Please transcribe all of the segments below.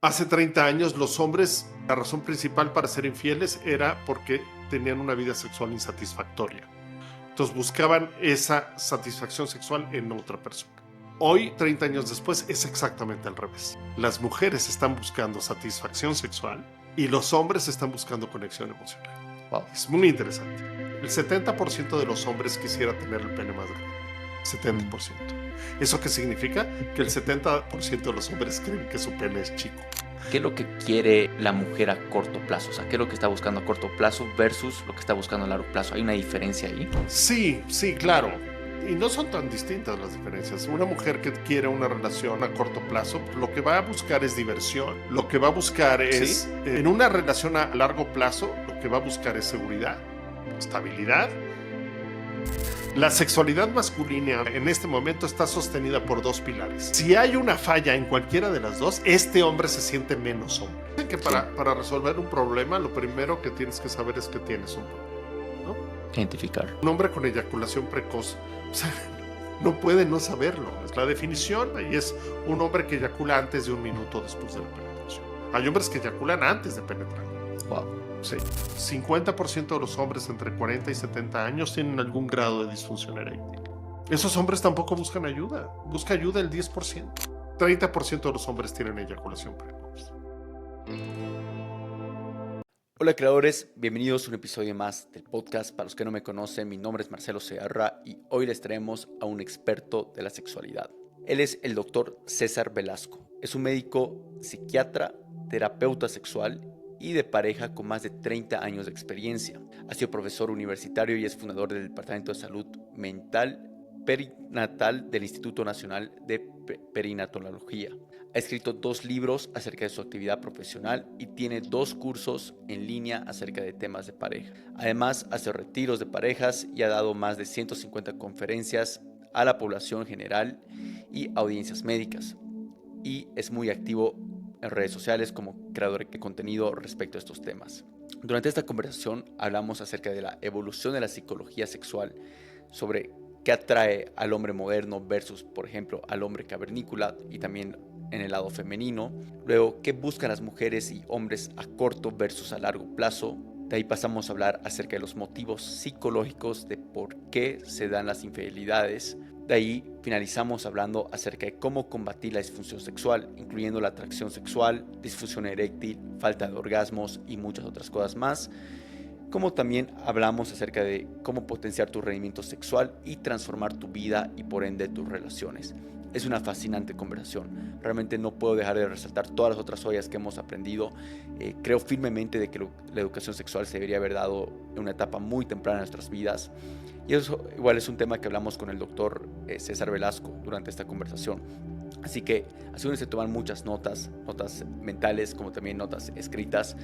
Hace 30 años los hombres, la razón principal para ser infieles era porque tenían una vida sexual insatisfactoria. Entonces buscaban esa satisfacción sexual en otra persona. Hoy, 30 años después, es exactamente al revés. Las mujeres están buscando satisfacción sexual y los hombres están buscando conexión emocional. Wow. Es muy interesante. El 70% de los hombres quisiera tener el pene más grande. 70%. ¿Eso qué significa? Que el 70% de los hombres creen que su pene es chico. ¿Qué es lo que quiere la mujer a corto plazo? O sea, ¿qué es lo que está buscando a corto plazo versus lo que está buscando a largo plazo? ¿Hay una diferencia ahí? Sí, claro. Y no son tan distintas las diferencias. Una mujer que quiere una relación a corto plazo, lo que va a buscar es diversión. Lo que va a buscar es, ¿Sí? en una relación a largo plazo, lo que va a buscar es seguridad, estabilidad. La sexualidad masculina en este momento está sostenida por dos pilares. Si hay una falla en cualquiera de las dos, este hombre se siente menos hombre. Dicen que para resolver un problema, lo primero que tienes que saber es que tienes un problema, ¿no? Identificar. Un hombre con eyaculación precoz, o sea, no puede no saberlo. Es la definición. Ahí es un hombre que eyacula antes de un minuto después de la penetración. Hay hombres que eyaculan antes de penetrar. Wow. Sí. 50% de los hombres entre 40 y 70 años tienen algún grado de disfunción eréctil. Esos hombres tampoco buscan ayuda. Busca ayuda el 10%. 30% de los hombres tienen eyaculación precoz. Hola creadores, bienvenidos a un episodio más del podcast. Para los que no me conocen, mi nombre es Marcelo Segarra y hoy les traemos a un experto de la sexualidad. Él es el doctor César Velasco. Es un médico psiquiatra, terapeuta sexual y de pareja con más de 30 años de experiencia. Ha sido profesor universitario y es fundador del Departamento de Salud Mental Perinatal del Instituto Nacional de Perinatología. Ha escrito 2 libros acerca de su actividad profesional y tiene 2 cursos en línea acerca de temas de pareja. Además, hace retiros de parejas y ha dado más de 150 conferencias a la población general y audiencias médicas. Y es muy activo en redes sociales como creador de contenido respecto a estos temas. Durante esta conversación hablamos acerca de la evolución de la psicología sexual, sobre qué atrae al hombre moderno versus, por ejemplo, al hombre cavernícola y también en el lado femenino. Luego, qué buscan las mujeres y hombres a corto versus a largo plazo. De ahí pasamos a hablar acerca de los motivos psicológicos de por qué se dan las infidelidades. De ahí finalizamos hablando acerca de cómo combatir la disfunción sexual, incluyendo la atracción sexual, disfunción eréctil, falta de orgasmos y muchas otras cosas más. Como también hablamos acerca de cómo potenciar tu rendimiento sexual y transformar tu vida y por ende tus relaciones. Es una fascinante conversación. Realmente no puedo dejar de resaltar todas las otras joyas que hemos aprendido. Creo firmemente de que la educación sexual se debería haber dado en una etapa muy temprana de nuestras vidas. Y eso igual es un tema que hablamos con el doctor César Velasco durante esta conversación. Así que asegúrense de tomar muchas notas mentales como también notas escritas,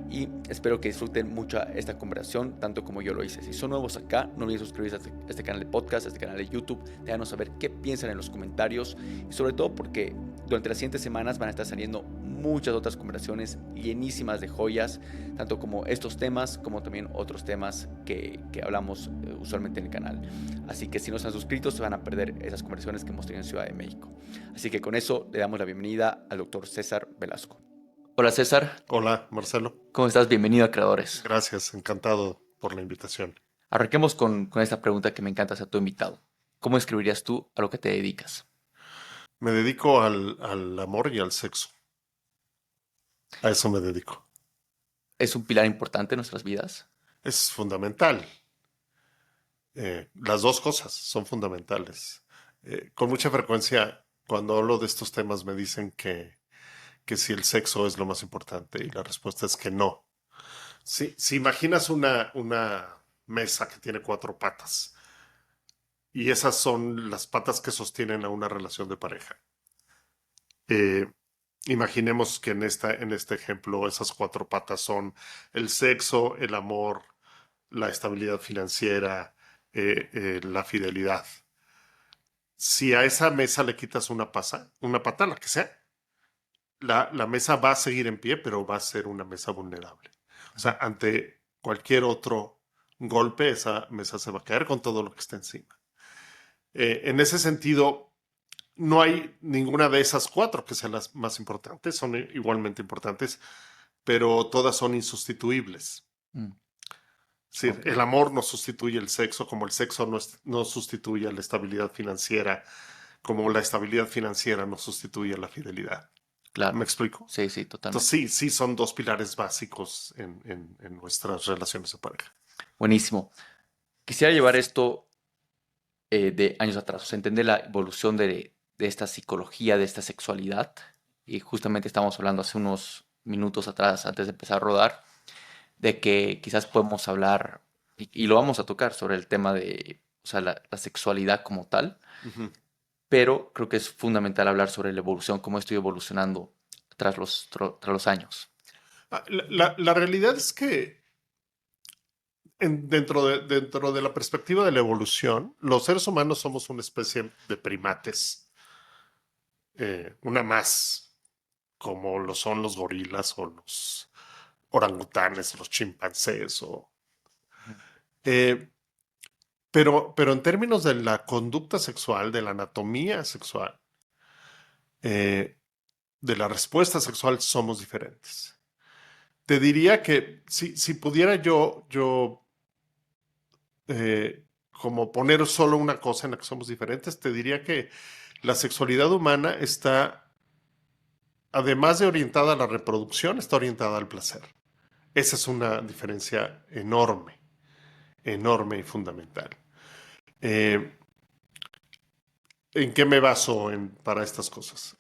y espero que disfruten mucho esta conversación tanto como yo lo hice. Si son nuevos acá, no olviden suscribirse a este canal de podcast, a este canal de YouTube, déjanos saber qué piensan en los comentarios y sobre todo porque durante las siguientes semanas van a estar saliendo muchas otras conversaciones llenísimas de joyas, tanto como estos temas como también otros temas que hablamos usualmente en el canal. Así que si no se han suscrito se van a perder esas conversaciones que hemos tenido en Ciudad de México. Así que con eso le damos la bienvenida al doctor César Velasco. Hola César. Hola, Marcelo. ¿Cómo estás? Bienvenido a Creadores. Gracias, encantado por la invitación. Arranquemos con esta pregunta que me encanta hacer a tu invitado. ¿Cómo describirías tú a lo que te dedicas? Me dedico al amor y al sexo. A eso me dedico. ¿Es un pilar importante en nuestras vidas? Es fundamental. Las dos cosas son fundamentales. Con mucha frecuencia, cuando hablo de estos temas, me dicen que si el sexo es lo más importante y la respuesta es que no. Si imaginas una mesa que tiene 4 patas y esas son las patas que sostienen a una relación de pareja. Eh, Imaginemos que en este ejemplo esas 4 patas son el sexo, el amor, la estabilidad financiera, la fidelidad. Si a esa mesa le quitas una pata, la que sea, la mesa va a seguir en pie, pero va a ser una mesa vulnerable. O sea, ante cualquier otro golpe, esa mesa se va a caer con todo lo que está encima. En ese sentido, no hay ninguna de esas cuatro que sean las más importantes, son igualmente importantes, pero todas son insustituibles. Mm, Es decir, ok, el amor no sustituye el sexo, como el sexo no sustituye a la estabilidad financiera, como la estabilidad financiera no sustituye a la fidelidad. ¿Me claro. explico? Sí, sí, Entonces totalmente. sí son dos pilares básicos en nuestras relaciones de pareja. Buenísimo. Quisiera llevar esto de años atrás, o sea, entender la evolución de esta psicología, de esta sexualidad. Y justamente estábamos hablando hace unos minutos atrás, antes de empezar a rodar, de que quizás podemos hablar, y lo vamos a tocar, sobre el tema de, o sea, la sexualidad como tal, Ujú. pero creo que es fundamental hablar sobre la evolución, cómo estoy evolucionando tras los años. La realidad es que dentro de la perspectiva de la evolución, los seres humanos somos una especie de primates, una más, como lo son los gorilas o los orangutanes, los chimpancés. Ujú, Eh, pero en términos de la conducta sexual, de la anatomía sexual, eh, de la respuesta sexual, somos diferentes. Te diría que si pudiera yo como poner solo una cosa en la que somos diferentes, te diría que la sexualidad humana está, además de orientada a la reproducción, está orientada al placer. Esa es una diferencia enorme, enorme y fundamental. Eh, ¿En qué me baso para estas cosas?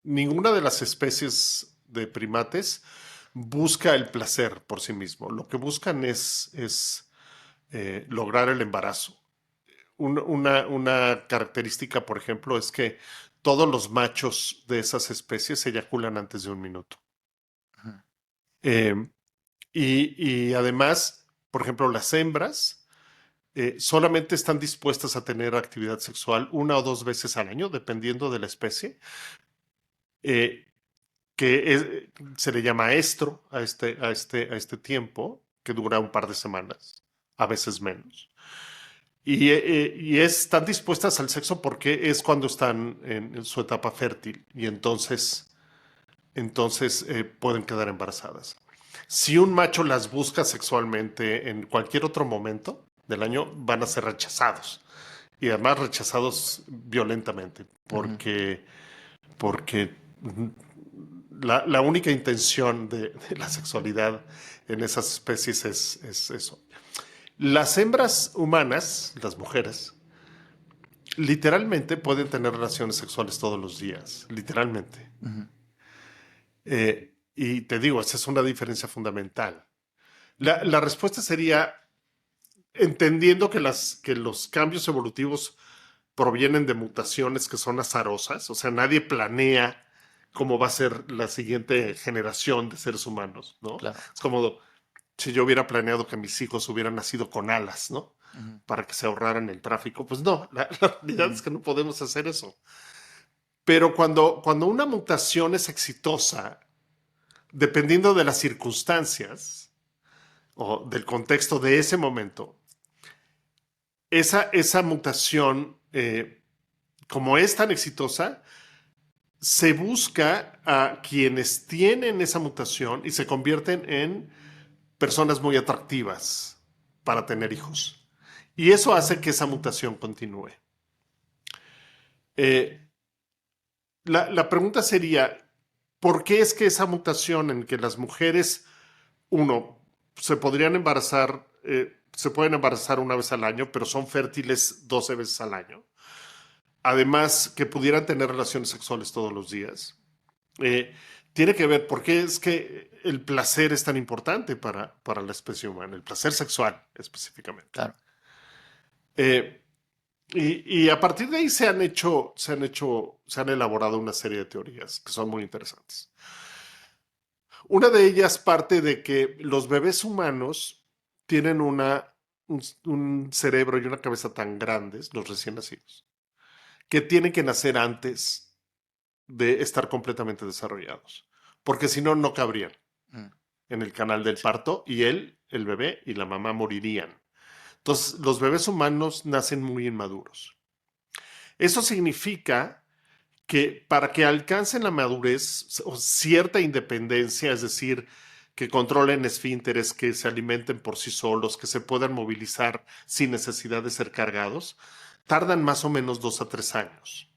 Ninguna de las especies de primates busca el placer por sí mismo. Lo que buscan es lograr el embarazo. Una característica, por ejemplo, es que todos los machos de esas especies eyaculan antes de un minuto. ujú, Eh, y además, por ejemplo, las hembras solamente están dispuestas a tener actividad sexual una o dos veces al año, dependiendo de la especie, eh, se le llama estro a este tiempo, que dura un par de semanas, a veces menos. Y están dispuestas al sexo porque es cuando están en su etapa fértil y entonces pueden quedar embarazadas. Si un macho las busca sexualmente en cualquier otro momento del año, van a ser rechazados. Y además rechazados violentamente, ujú. porque la única intención de la sexualidad en esas especies es eso. Las hembras humanas, las mujeres, literalmente pueden tener relaciones sexuales todos los días, literalmente. Ujú, Y te digo, esa es una diferencia fundamental. La respuesta sería, entendiendo que los cambios evolutivos provienen de mutaciones que son azarosas, o sea, nadie planea cómo va a ser la siguiente generación de seres humanos, ¿no? claro. Es como si yo hubiera planeado que mis hijos hubieran nacido con alas, ¿no? Ujú, Para que se ahorraran el tráfico. Pues no, la realidad ujú, es que no podemos hacer eso. Pero cuando una mutación es exitosa, dependiendo de las circunstancias o del contexto de ese momento, esa mutación, como es tan exitosa, se busca a quienes tienen esa mutación y se convierten en personas muy atractivas para tener hijos. Y eso hace que esa mutación continúe. Eh, la pregunta sería, ¿por qué es que esa mutación en que las mujeres, uno, se pueden embarazar una vez al año, pero son fértiles 12 veces al año? Además, que pudieran tener relaciones sexuales todos los días. Eh, Tiene que ver por qué es que el placer es tan importante para la especie humana, el placer sexual específicamente. claro. Eh, y a partir de ahí se han elaborado una serie de teorías que son muy interesantes. Una de ellas parte de que los bebés humanos tienen un cerebro y una cabeza tan grandes, los recién nacidos, que tienen que nacer antes de estar completamente desarrollados, porque si no, no cabrían Mm, en el canal del sí, parto y el bebé y la mamá morirían. Entonces, los bebés humanos nacen muy inmaduros. Eso significa que para que alcancen la madurez o cierta independencia, es decir, que controlen esfínteres, que se alimenten por sí solos, que se puedan movilizar sin necesidad de ser cargados, tardan más o menos 2 a 3 años.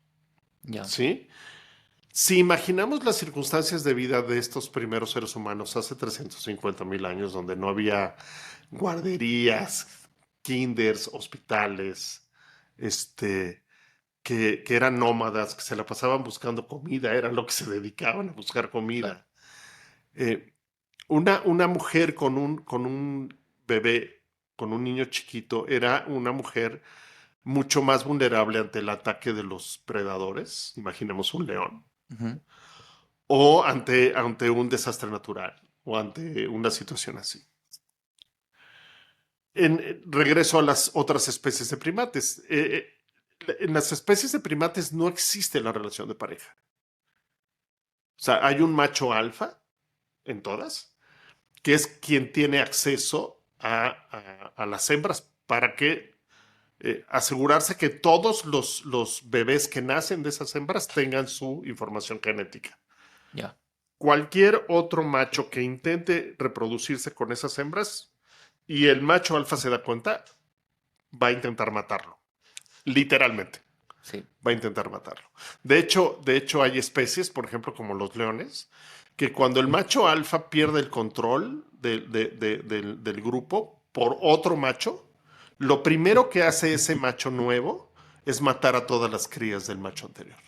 Ya. ¿Sí? Si imaginamos las circunstancias de vida de estos primeros seres humanos hace 350,000 años, donde no había guarderías, kinders, hospitales, que eran nómadas, que se la pasaban buscando comida, era lo que se dedicaban a buscar comida. Eh, una mujer con un bebé, con un niño chiquito, era una mujer mucho más vulnerable ante el ataque de los predadores, imaginemos un león, Ujú. o ante un desastre natural, o ante una situación así. Regreso a las otras especies de primates. En las especies de primates no existe la relación de pareja. O sea, hay un macho alfa en todas, que es quien tiene acceso a las hembras para que asegurarse que todos los bebés que nacen de esas hembras tengan su información genética. Ya. Cualquier otro macho que intente reproducirse con esas hembras y el macho alfa se da cuenta, va a intentar matarlo. Literalmente. Sí. Va a intentar matarlo. De hecho, hay especies, por ejemplo, como los leones, que cuando el macho alfa pierde el control del grupo por otro macho, lo primero que hace ese macho nuevo es matar a todas las crías del macho anterior.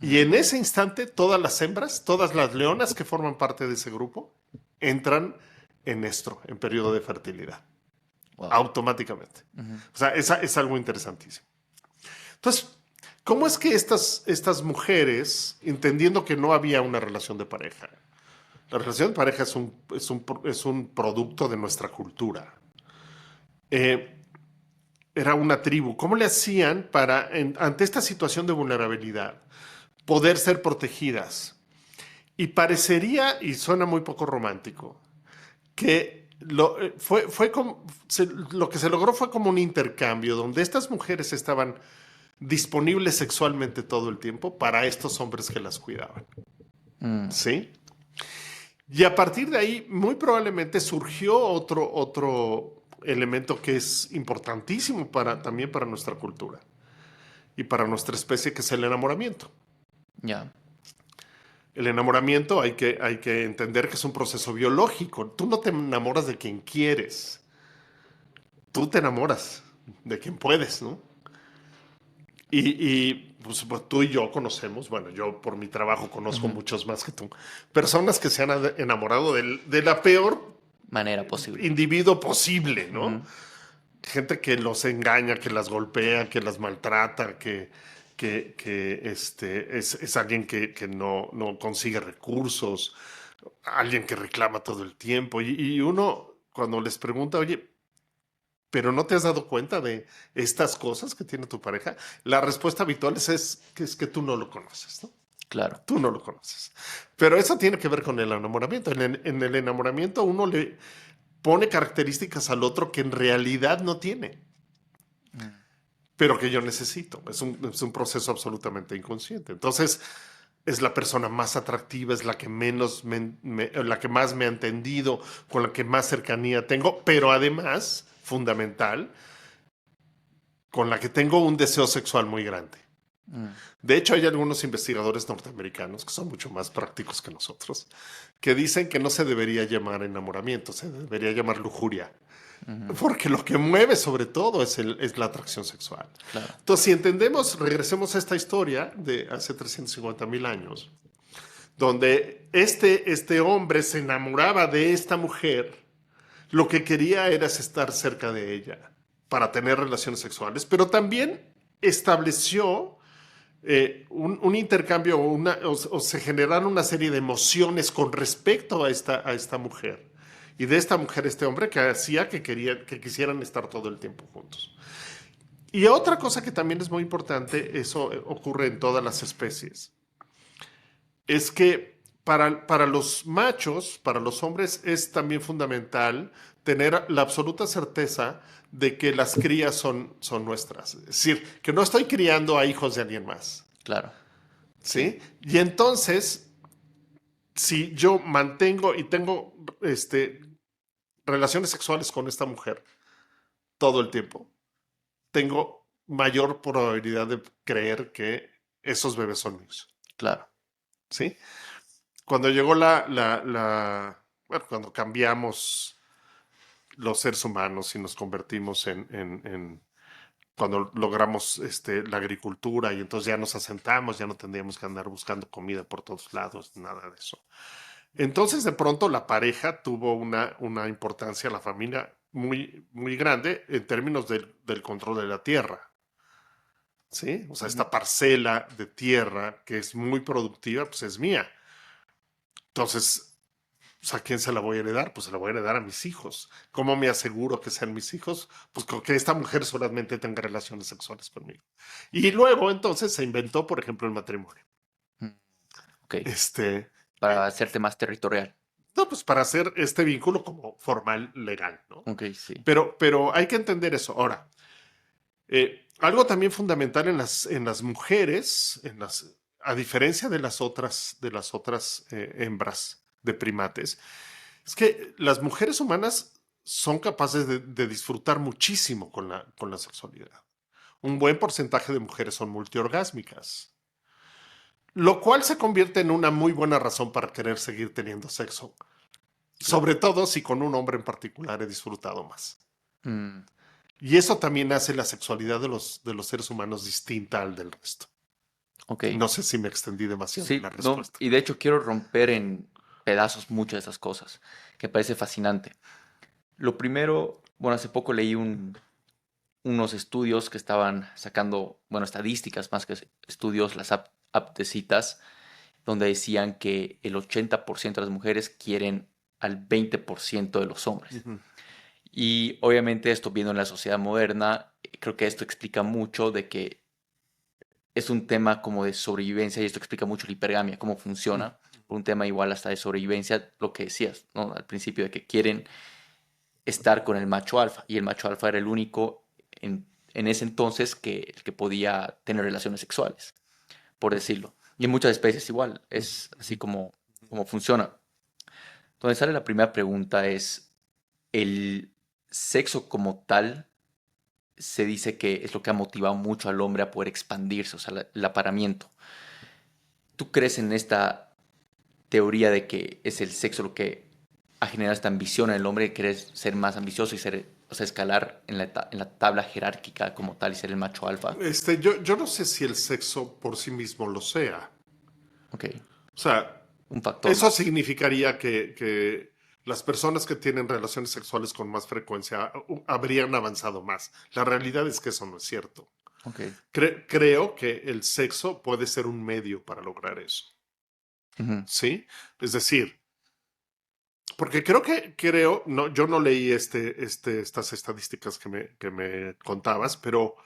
Y en ese instante, todas las hembras, todas las leonas que forman parte de ese grupo, entran en estro, en periodo de fertilidad. Wow. Automáticamente. O sea, es algo interesantísimo. Entonces, ¿cómo es que estas mujeres, entendiendo que no había una relación de pareja, la relación de pareja es un producto de nuestra cultura, era una tribu, ¿cómo le hacían para, ante esta situación de vulnerabilidad, poder ser protegidas? Y parecería, y suena muy poco romántico, que lo que se logró fue como un intercambio donde estas mujeres estaban disponibles sexualmente todo el tiempo para estos hombres que las cuidaban. ¿Sí? Y a partir de ahí, muy probablemente surgió otro elemento que es importantísimo también para nuestra cultura y para nuestra especie, que es el enamoramiento. Ya. El enamoramiento hay que entender que es un proceso biológico. Tú no te enamoras de quien quieres. Tú te enamoras de quien puedes, ¿no? Y pues, tú y yo conocemos, bueno, yo por mi trabajo conozco muchos más que tú, personas que se han enamorado de la peor manera posible. Individuo posible, ¿no? Gente que los engaña, que las golpea, que las maltrata, que es alguien que no consigue recursos, alguien que reclama todo el tiempo. Y uno, cuando les pregunta, oye, ¿pero no te has dado cuenta de estas cosas que tiene tu pareja? La respuesta habitual es que tú no lo conoces, ¿no? Claro. Tú no lo conoces. Pero eso tiene que ver con el enamoramiento. En el enamoramiento uno le pone características al otro que en realidad no tiene, pero que yo necesito. Es un proceso absolutamente inconsciente. Entonces, es la persona más atractiva, es la que la que más me ha entendido, con la que más cercanía tengo, pero además, fundamental, con la que tengo un deseo sexual muy grande. De hecho, hay algunos investigadores norteamericanos que son mucho más prácticos que nosotros, que dicen que no se debería llamar enamoramiento, se debería llamar lujuria. Porque lo que mueve sobre todo es la atracción sexual. Claro. Entonces, si entendemos, regresemos a esta historia de hace 350,000 años, donde este hombre se enamoraba de esta mujer, lo que quería era estar cerca de ella para tener relaciones sexuales, pero también estableció un intercambio o se generaron una serie de emociones con respecto a esta mujer. Y de esta mujer, este hombre, que hacía que quisieran estar todo el tiempo juntos. Y otra cosa que también es muy importante, eso ocurre en todas las especies, es que para los machos, para los hombres, es también fundamental tener la absoluta certeza de que las crías son nuestras. Es decir, que no estoy criando a hijos de alguien más. Claro. Sí. ¿Sí? Y entonces, si yo mantengo y tengo relaciones sexuales con esta mujer todo el tiempo, tengo mayor probabilidad de creer que esos bebés son míos. Claro. ¿Sí? Cuando llegó bueno, cuando cambiamos los seres humanos y nos convertimos cuando logramos la agricultura y entonces ya nos asentamos, ya no tendríamos que andar buscando comida por todos lados, nada de eso. Entonces de pronto la pareja tuvo una importancia, la familia, muy, muy grande en términos del control de la tierra. ¿Sí? O sea, esta parcela de tierra que es muy productiva, pues es mía. Entonces, pues, ¿a quién se la voy a heredar? Pues se la voy a heredar a mis hijos. ¿Cómo me aseguro que sean mis hijos? Pues con que esta mujer solamente tenga relaciones sexuales conmigo. Y luego entonces se inventó, por ejemplo, el matrimonio. Mm, Ok. Este, Para hacerte más territorial. no, pues para hacer este vínculo como formal, legal, ¿no? Ok, sí. Pero hay que entender eso. Ahora, algo también fundamental en las mujeres, a diferencia de las otras hembras de primates, es que las mujeres humanas son capaces de disfrutar muchísimo con la sexualidad. Un buen porcentaje de mujeres son multiorgásmicas, lo cual se convierte en una muy buena razón para querer seguir teniendo sexo, Claro. sobre todo si con un hombre en particular he disfrutado más. Mm, Y eso también hace la sexualidad de los seres humanos distinta al del resto. ok. No sé si me extendí demasiado en Sí, la no, respuesta. y de hecho quiero romper en pedazos muchas de esas cosas, que parece fascinante. Lo primero, bueno, hace poco leí unos estudios que estaban sacando, bueno, estadísticas más que estudios, las app de citas, donde decían que el 80% de las mujeres quieren al 20% de los hombres. Ujú. Y obviamente esto viendo en la sociedad moderna, creo que esto explica mucho de que es un tema como de sobrevivencia y esto explica mucho la hipergamia, cómo funciona. Por un tema igual hasta de sobrevivencia, lo que decías, ¿no? Al principio de que quieren estar con el macho alfa y el macho alfa era el único en ese entonces que podía tener relaciones sexuales, por decirlo. Y en muchas especies igual, es así como funciona. Entonces sale la primera pregunta es, ¿el sexo como tal se dice que es lo que ha motivado mucho al hombre a poder expandirse, o sea, el aparamiento? ¿Tú crees en esta teoría de que es el sexo lo que ha generado esta ambición en el hombre, de querer ser más ambicioso y ser, o sea, escalar en la tabla jerárquica como tal y ser el macho alfa? Yo no sé si el sexo por sí mismo lo sea. Ok, O sea, un factor eso más. significaría que las personas que tienen relaciones sexuales con más frecuencia habrían avanzado más. La realidad es que eso no es cierto. Ok. Creo que el sexo puede ser un medio para lograr eso. Ujú, ¿Sí? Es decir, porque no, yo no leí estas estadísticas que me contabas, pero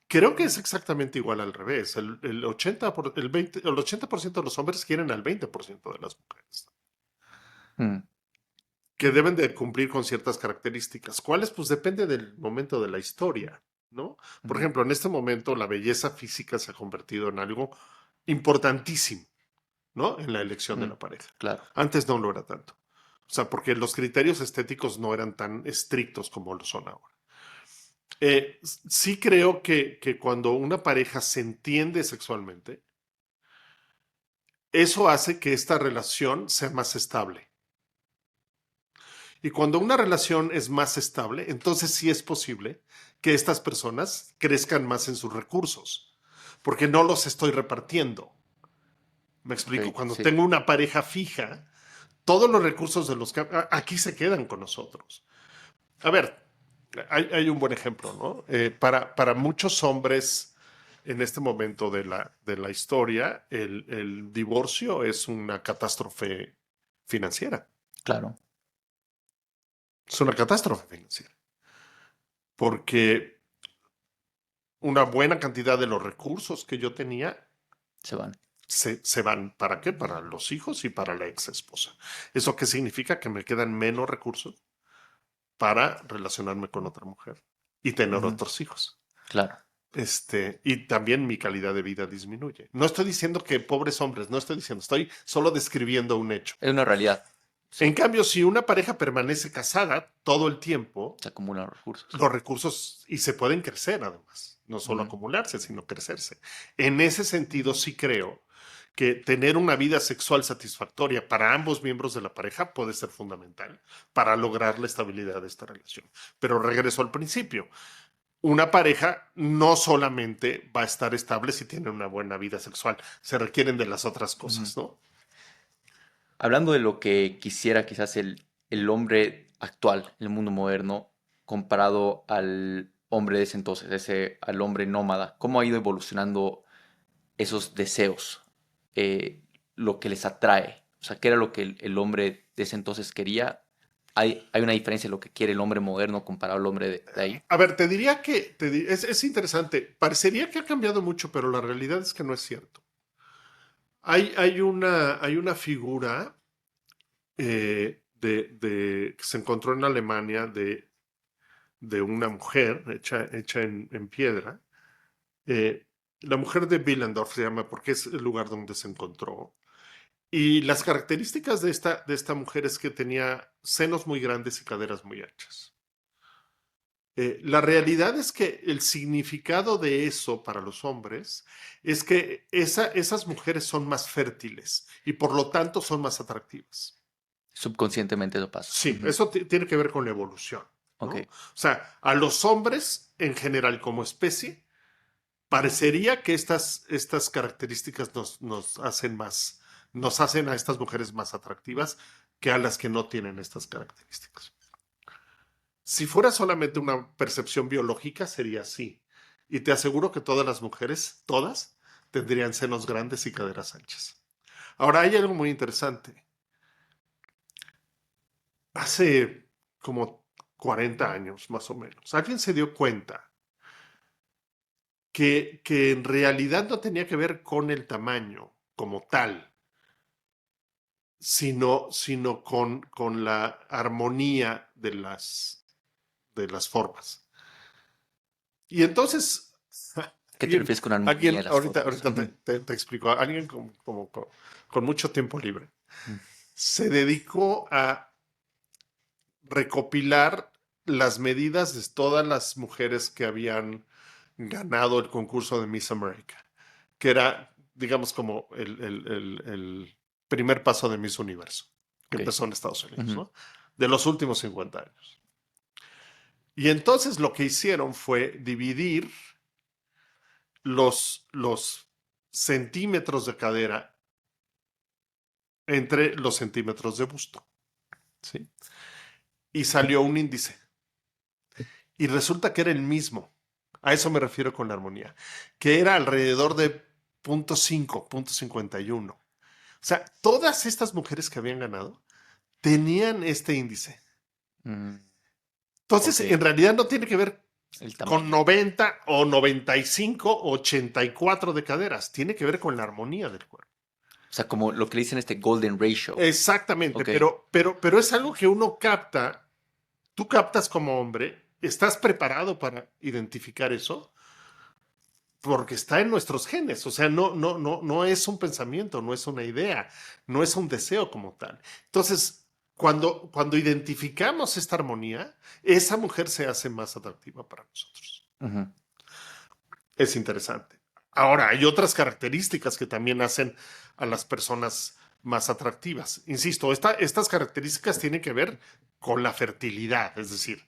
creo que es exactamente igual al revés. El 80% de los hombres quieren al 20% de las mujeres, mm, que deben de cumplir con ciertas características. ¿Cuáles? Pues depende del momento de la historia, ¿no? Por ujú, ejemplo, en este momento la belleza física se ha convertido en algo importantísimo, ¿no? En la elección de mm, la pareja. claro. Antes no lo era tanto. O sea, porque los criterios estéticos no eran tan estrictos como lo son ahora. Sí creo que cuando una pareja se entiende sexualmente, eso hace que esta relación sea más estable. Y cuando una relación es más estable, entonces sí es posible que estas personas crezcan más en sus recursos, porque no los estoy repartiendo. Me Ok, explico, cuando sí, tengo una pareja fija, todos los recursos de los que aquí se quedan con nosotros. A ver, hay un buen ejemplo, ¿no? Para muchos hombres en este momento de la historia, el divorcio es una catástrofe financiera. claro. Es una catástrofe financiera. Porque una buena cantidad de los recursos que yo tenía Se van. se van. ¿Para qué? Para los hijos y para la ex esposa. ¿Eso qué significa? Que me quedan menos recursos para relacionarme con otra mujer y tener Ujú. otros hijos. Claro. Y también mi calidad de vida disminuye. No estoy diciendo que pobres hombres, no estoy diciendo, estoy solo describiendo un hecho. Es una realidad. En Sí, cambio, si una pareja permanece casada todo el tiempo, se acumulan los recursos. los recursos y se pueden crecer además, no solo Ujú. acumularse, sino crecerse. En ese sentido, sí creo que tener una vida sexual satisfactoria para ambos miembros de la pareja puede ser fundamental para lograr la estabilidad de esta relación. Pero regreso al principio. Una pareja no solamente va a estar estable si tiene una buena vida sexual, se requieren de las otras Ujú. cosas, ¿no? Hablando de lo que quisiera quizás el hombre actual, en el mundo moderno, comparado al hombre de ese entonces, al hombre nómada, ¿cómo ha ido evolucionando esos deseos? Eh, lo que les atrae. O sea, ¿qué era lo que el hombre de ese entonces quería? ¿Hay una diferencia en lo que quiere el hombre moderno comparado al hombre de ahí? A ver, te diría que es interesante. Parecería que ha cambiado mucho, pero la realidad es que no es cierto. Hay una figura que se encontró en Alemania de una mujer hecha en piedra. Eh, la mujer de Willendorf se llama porque es el lugar donde se encontró. Y las características de esta mujer es que tenía senos muy grandes y caderas muy anchas. La realidad es que el significado de eso para los hombres es que esas mujeres son más fértiles y por lo tanto son más atractivas. Subconscientemente eso pasa. Sí, Ujú. eso tiene que ver con la evolución, ¿no? Ok. O sea, a los hombres en general como especie, parecería que estas características nos hacen a estas mujeres más atractivas que a las que no tienen estas características. Si fuera solamente una percepción biológica, sería así. Y te aseguro que todas las mujeres, todas, tendrían senos grandes y caderas anchas. Ahora, hay algo muy interesante. Hace como 40 años, más o menos, alguien se dio cuenta que en realidad no tenía que ver con el tamaño como tal, sino con la armonía de las formas. Y entonces, ¿Qué te refieres con armonía alguien de las formas? ahorita Ujú. te explico, alguien con mucho tiempo libre Ujú. se dedicó a recopilar las medidas de todas las mujeres que habían ganado el concurso de Miss America, que era, digamos, como el primer paso de Miss Universo, que Ok. empezó en Estados Unidos, Ujú. ¿no? De los últimos 50 años. Y entonces lo que hicieron fue dividir los centímetros de cadera entre los centímetros de busto, ¿sí? Y salió un índice. Y resulta que era el mismo. A eso me refiero con la armonía, que era alrededor de 0.5, 0.51. O sea, todas estas mujeres que habían ganado tenían este índice. Mm, Entonces, ok. en realidad no tiene que ver El con tamaño. 90 o 95 o 84 de caderas. Tiene que ver con la armonía del cuerpo. O sea, como lo que le dicen este golden ratio. Exactamente, Ok. pero es algo que uno capta, tú captas como hombre, estás preparado para identificar eso porque está en nuestros genes, o sea, no es un pensamiento, no es una idea, no es un deseo como tal. Entonces, cuando identificamos esta armonía, esa mujer se hace más atractiva para nosotros. Ujú. Es interesante. Ahora, hay otras características que también hacen a las personas más atractivas. Insisto, estas características tienen que ver con la fertilidad, es decir,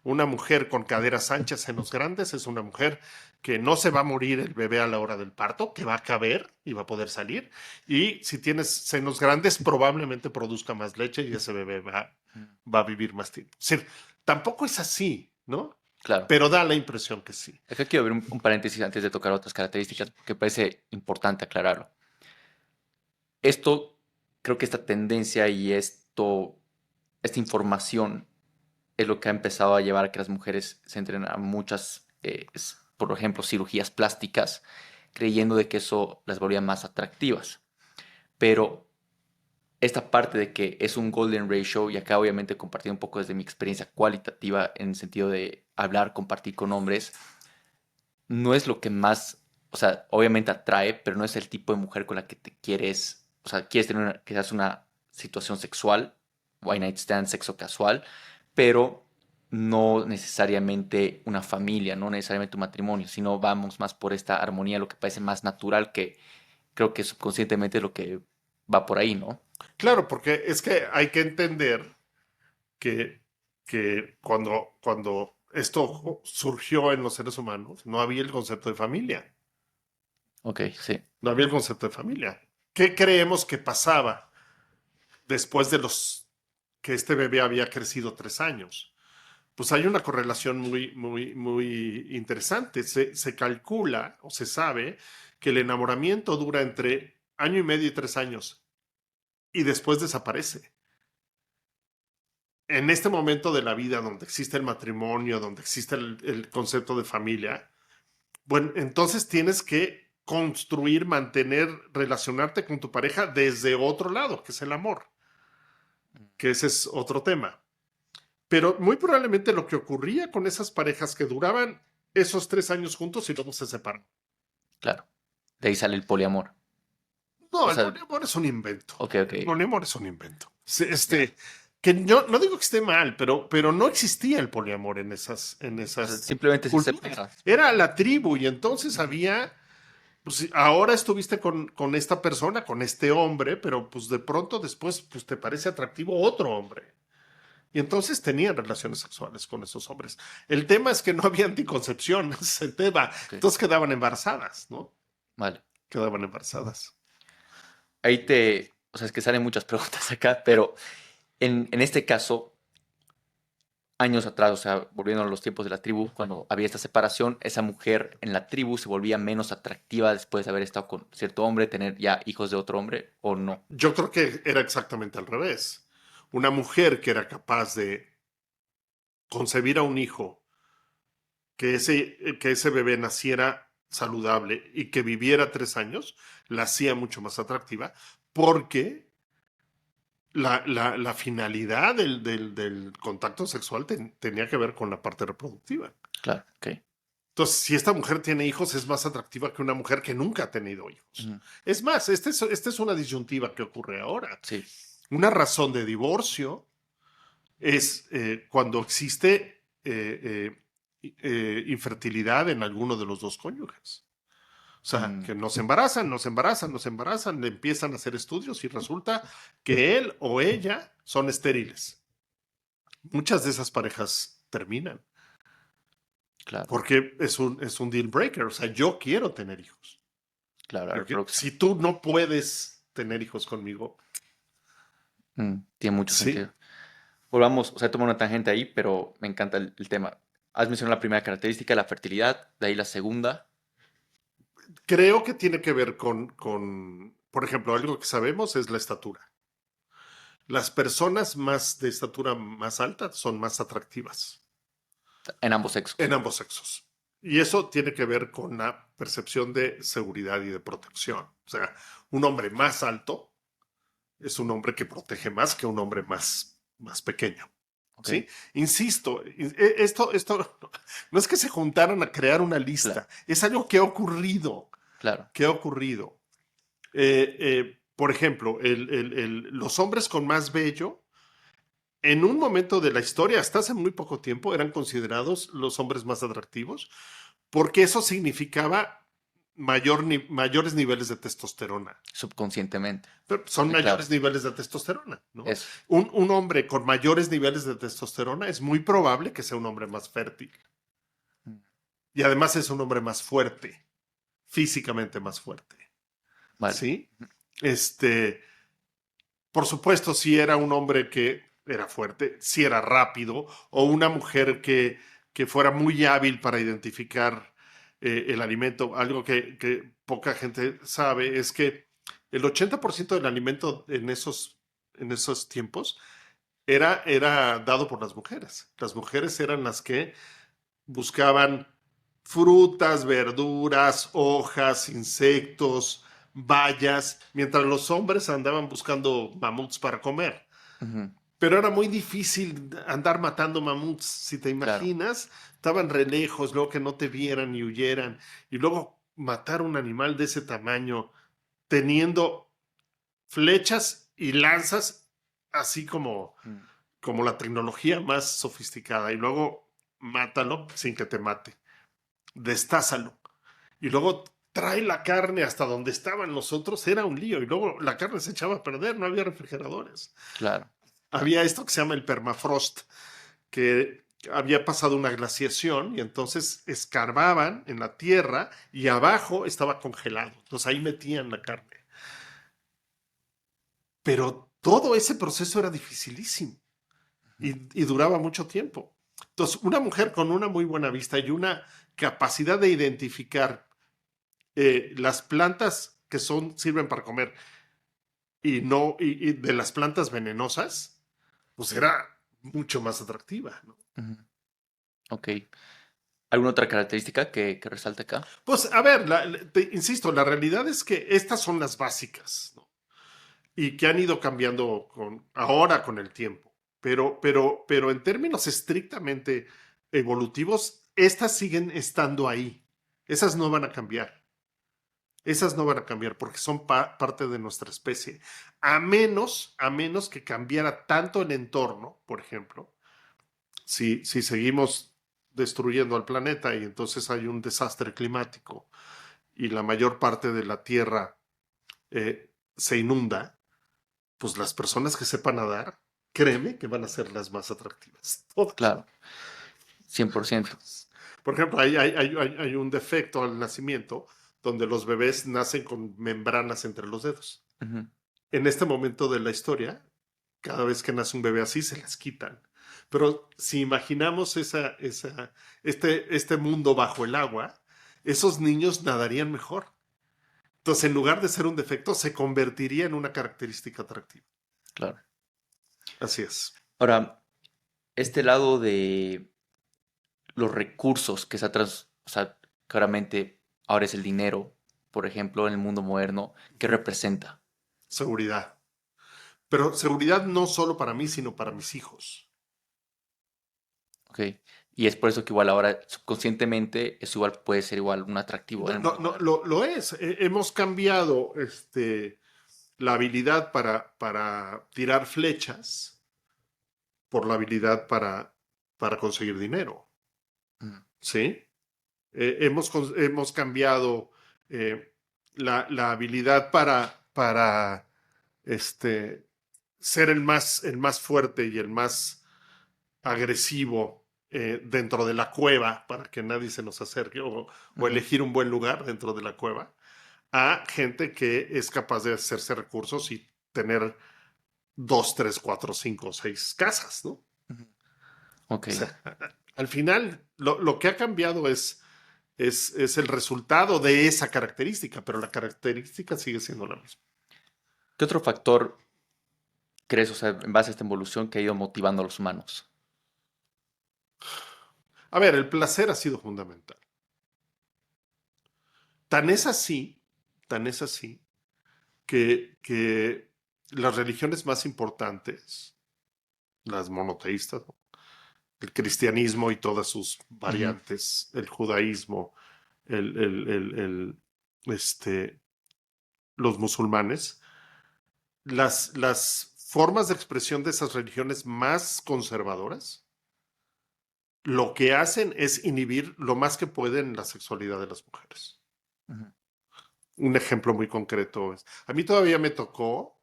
una mujer con caderas anchas, senos grandes, es una mujer que no se va a morir el bebé a la hora del parto, que va a caber y va a poder salir. Y si tienes senos grandes, probablemente produzca más leche y ese bebé Mm. va a vivir más tiempo. Es decir, tampoco es así, ¿no? Claro. Pero da la impresión que sí. Acá quiero ver un paréntesis antes de tocar otras características, porque parece importante aclararlo. Esto, creo que esta tendencia y esta información es lo que ha empezado a llevar a que las mujeres se entren a muchas, por ejemplo, cirugías plásticas creyendo de que eso las volvía más atractivas. Pero esta parte de que es un golden ratio, y acá obviamente compartir un poco desde mi experiencia cualitativa en el sentido de hablar, compartir con hombres, no es lo que más, o sea, obviamente atrae, pero no es el tipo de mujer con la que te quieres, o sea, quieres tener quizás una situación sexual, one night stand, sexo casual, pero no necesariamente una familia, no necesariamente un matrimonio, sino vamos más por esta armonía, lo que parece más natural, que creo que subconscientemente es lo que va por ahí, ¿no? Claro, porque es que hay que entender que, que cuando esto surgió en los seres humanos, no había el concepto de familia. Ok, sí, No había el concepto de familia. ¿Qué creemos que pasaba después de los que este bebé había crecido 3 años? Pues hay una correlación muy interesante. Se calcula o se sabe que el enamoramiento dura entre año y medio y 3 años y después desaparece. En este momento de la vida donde existe el matrimonio, donde existe el concepto de familia, bueno, entonces tienes que construir, mantener, relacionarte con tu pareja desde otro lado, que es el amor, que ese es otro tema. Pero muy probablemente lo que ocurría con esas parejas que duraban esos 3 años juntos y luego se separan. claro. De ahí sale el poliamor. No, O el sea, poliamor es un invento. ok, ok. El poliamor es un invento. Ya. Que yo no digo que esté mal, pero no existía el poliamor en O sea, esas simplemente se culturas. separa. Era la tribu y entonces Ujú. había, pues ahora estuviste con esta persona, con este hombre, pero pues de pronto después pues te parece atractivo otro hombre. Y entonces tenían relaciones sexuales con esos hombres. El tema es que no había anticoncepción, ese es el tema. Ok, Entonces quedaban embarazadas, ¿no? vale. Quedaban embarazadas. Ahí te, o sea, es que salen muchas preguntas acá, pero en este caso, años atrás, o sea, volviendo a los tiempos de la tribu, cuando había esta separación, esa mujer en la tribu se volvía menos atractiva después de haber estado con cierto hombre, tener ya hijos de otro hombre, ¿o no? Yo creo que era exactamente al revés. Una mujer que era capaz de concebir a un hijo, que ese bebé naciera saludable y que viviera 3 años, la hacía mucho más atractiva porque la finalidad del contacto sexual tenía que ver con la parte reproductiva. Claro, ok. Entonces, si esta mujer tiene hijos, es más atractiva que una mujer que nunca ha tenido hijos. Ujú. Es más, esta es una disyuntiva que ocurre ahora. Sí, Una razón de divorcio es cuando existe infertilidad en alguno de los dos cónyuges. O sea, mm, que no se embarazan, le empiezan a hacer estudios y resulta que él o ella son estériles. Muchas de esas parejas terminan claro, porque es un deal breaker. O sea, yo quiero tener hijos. claro, la Si reproducción. tú no puedes tener hijos conmigo, Tiene mucho sí, sentido. Volvamos, o sea, tomo una tangente ahí, pero me encanta el tema. Has mencionado la primera característica, la fertilidad, de ahí la segunda. creo que tiene que ver por ejemplo, algo que sabemos es la estatura. Las personas más de estatura más alta son más atractivas En ambos sexos. en ambos sexos. Y eso tiene que ver con la percepción de seguridad y de protección. O sea, un hombre más alto es un hombre que protege más que un hombre más pequeño. Ok, ¿Sí? Insisto, esto no es que se juntaran a crear una claro, lista, es algo que ha ocurrido, claro. que ha ocurrido. Por ejemplo, los hombres con más vello, en un momento de la historia, hasta hace muy poco tiempo, eran considerados los hombres más atractivos, porque eso significaba mayores niveles de testosterona. Subconscientemente. Pero son Claro, mayores niveles de testosterona, ¿no? eso. Un hombre con mayores niveles de testosterona es muy probable que sea un hombre más fértil. Mm, Y además es un hombre más fuerte, físicamente más fuerte. vale. ¿Sí? Este, por supuesto, si era un hombre que era fuerte, si era rápido, o una mujer que fuera muy hábil para identificar el alimento. Algo que poca gente sabe es que el 80% del alimento en esos tiempos era dado por las mujeres. Las mujeres eran las que buscaban frutas, verduras, hojas, insectos, bayas, mientras los hombres andaban buscando mamuts para comer. Ujú. Pero era muy difícil andar matando mamuts, si te Claro. imaginas. Estaban re lejos, luego que no te vieran y huyeran. Y luego matar un animal de ese tamaño, teniendo flechas y lanzas, así Mm. como la tecnología más sofisticada. Y luego mátalo sin que te mate. Destázalo. Y luego trae la carne hasta donde estaban los otros. Era un lío. Y luego la carne se echaba a perder, no había refrigeradores. Claro. Había esto que se llama el permafrost, que había pasado una glaciación y entonces escarbaban en la tierra y abajo estaba congelado. Entonces ahí metían la carne. Pero todo ese proceso era dificilísimo Ujú. y duraba mucho tiempo. Entonces, una mujer con una muy buena vista y una capacidad de identificar las plantas que sirven para comer y no y de las plantas venenosas, pues era mucho más atractiva, ¿no? Ujú. Ok. ¿Alguna otra característica que resalte acá? Pues a ver, te insisto, la realidad es que estas son las básicas, ¿no? Y que han ido cambiando ahora con el tiempo. Pero en términos estrictamente evolutivos, estas siguen estando ahí. Esas no van a cambiar. Esas no van a cambiar porque son parte de nuestra especie. A menos que cambiara tanto el entorno, por ejemplo, si seguimos destruyendo al planeta y entonces hay un desastre climático y la mayor parte de la Tierra se inunda, pues las personas que sepan nadar, créeme que van a ser las más atractivas. Todas. Claro, 100%. Por ejemplo, hay un defecto al nacimiento donde los bebés nacen con membranas entre los dedos. Ujú. En este momento de la historia, cada vez que nace un bebé así, se las quitan. Pero si imaginamos este mundo bajo el agua, esos niños nadarían mejor. Entonces, en lugar de ser un defecto, se convertiría en una característica atractiva. Claro. Así es. Ahora, este lado de los recursos que o sea, claramente ahora es el dinero, por ejemplo, en el mundo moderno, ¿qué representa? Seguridad. Pero seguridad no solo para mí, sino para mis hijos. ¿Ok? Y es por eso que igual ahora subconscientemente eso igual puede ser igual un atractivo No, en el no, mundo no, moderno. lo es. Hemos cambiado la habilidad para tirar flechas por la habilidad para conseguir dinero. Ujú. ¿Sí? Hemos cambiado eh, la habilidad para ser el más fuerte y el más agresivo dentro de la cueva para que nadie se nos acerque o Ujú. elegir un buen lugar dentro de la cueva, a gente que es capaz de hacerse recursos y tener 2, 3, 4, 5, 6 casas, ¿no? Ujú. Ok, O sea, al final lo que ha cambiado es el resultado de esa característica, pero la característica sigue siendo la misma. ¿qué otro factor crees, o sea, en base a esta evolución que ha ido motivando a los humanos? A ver, el placer ha sido fundamental. Tan es así, tan es así, que las religiones más importantes, las monoteístas, ¿no? El cristianismo y todas sus Ujú. variantes, el judaísmo, el, el, el, el, los musulmanes, las formas de expresión de esas religiones más conservadoras, lo que hacen es inhibir lo más que pueden la sexualidad de las mujeres. Ujú. Un ejemplo muy concreto es, a mí todavía me tocó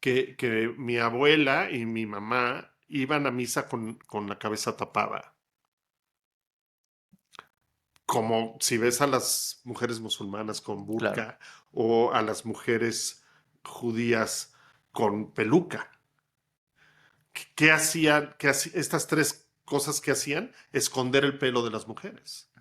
que mi abuela y mi mamá iban a misa con la cabeza tapada. Como si ves a las mujeres musulmanas con Claro. burka o a las mujeres judías con peluca. ¿Qué hacían? Estas tres cosas que hacían, esconder el pelo de las mujeres.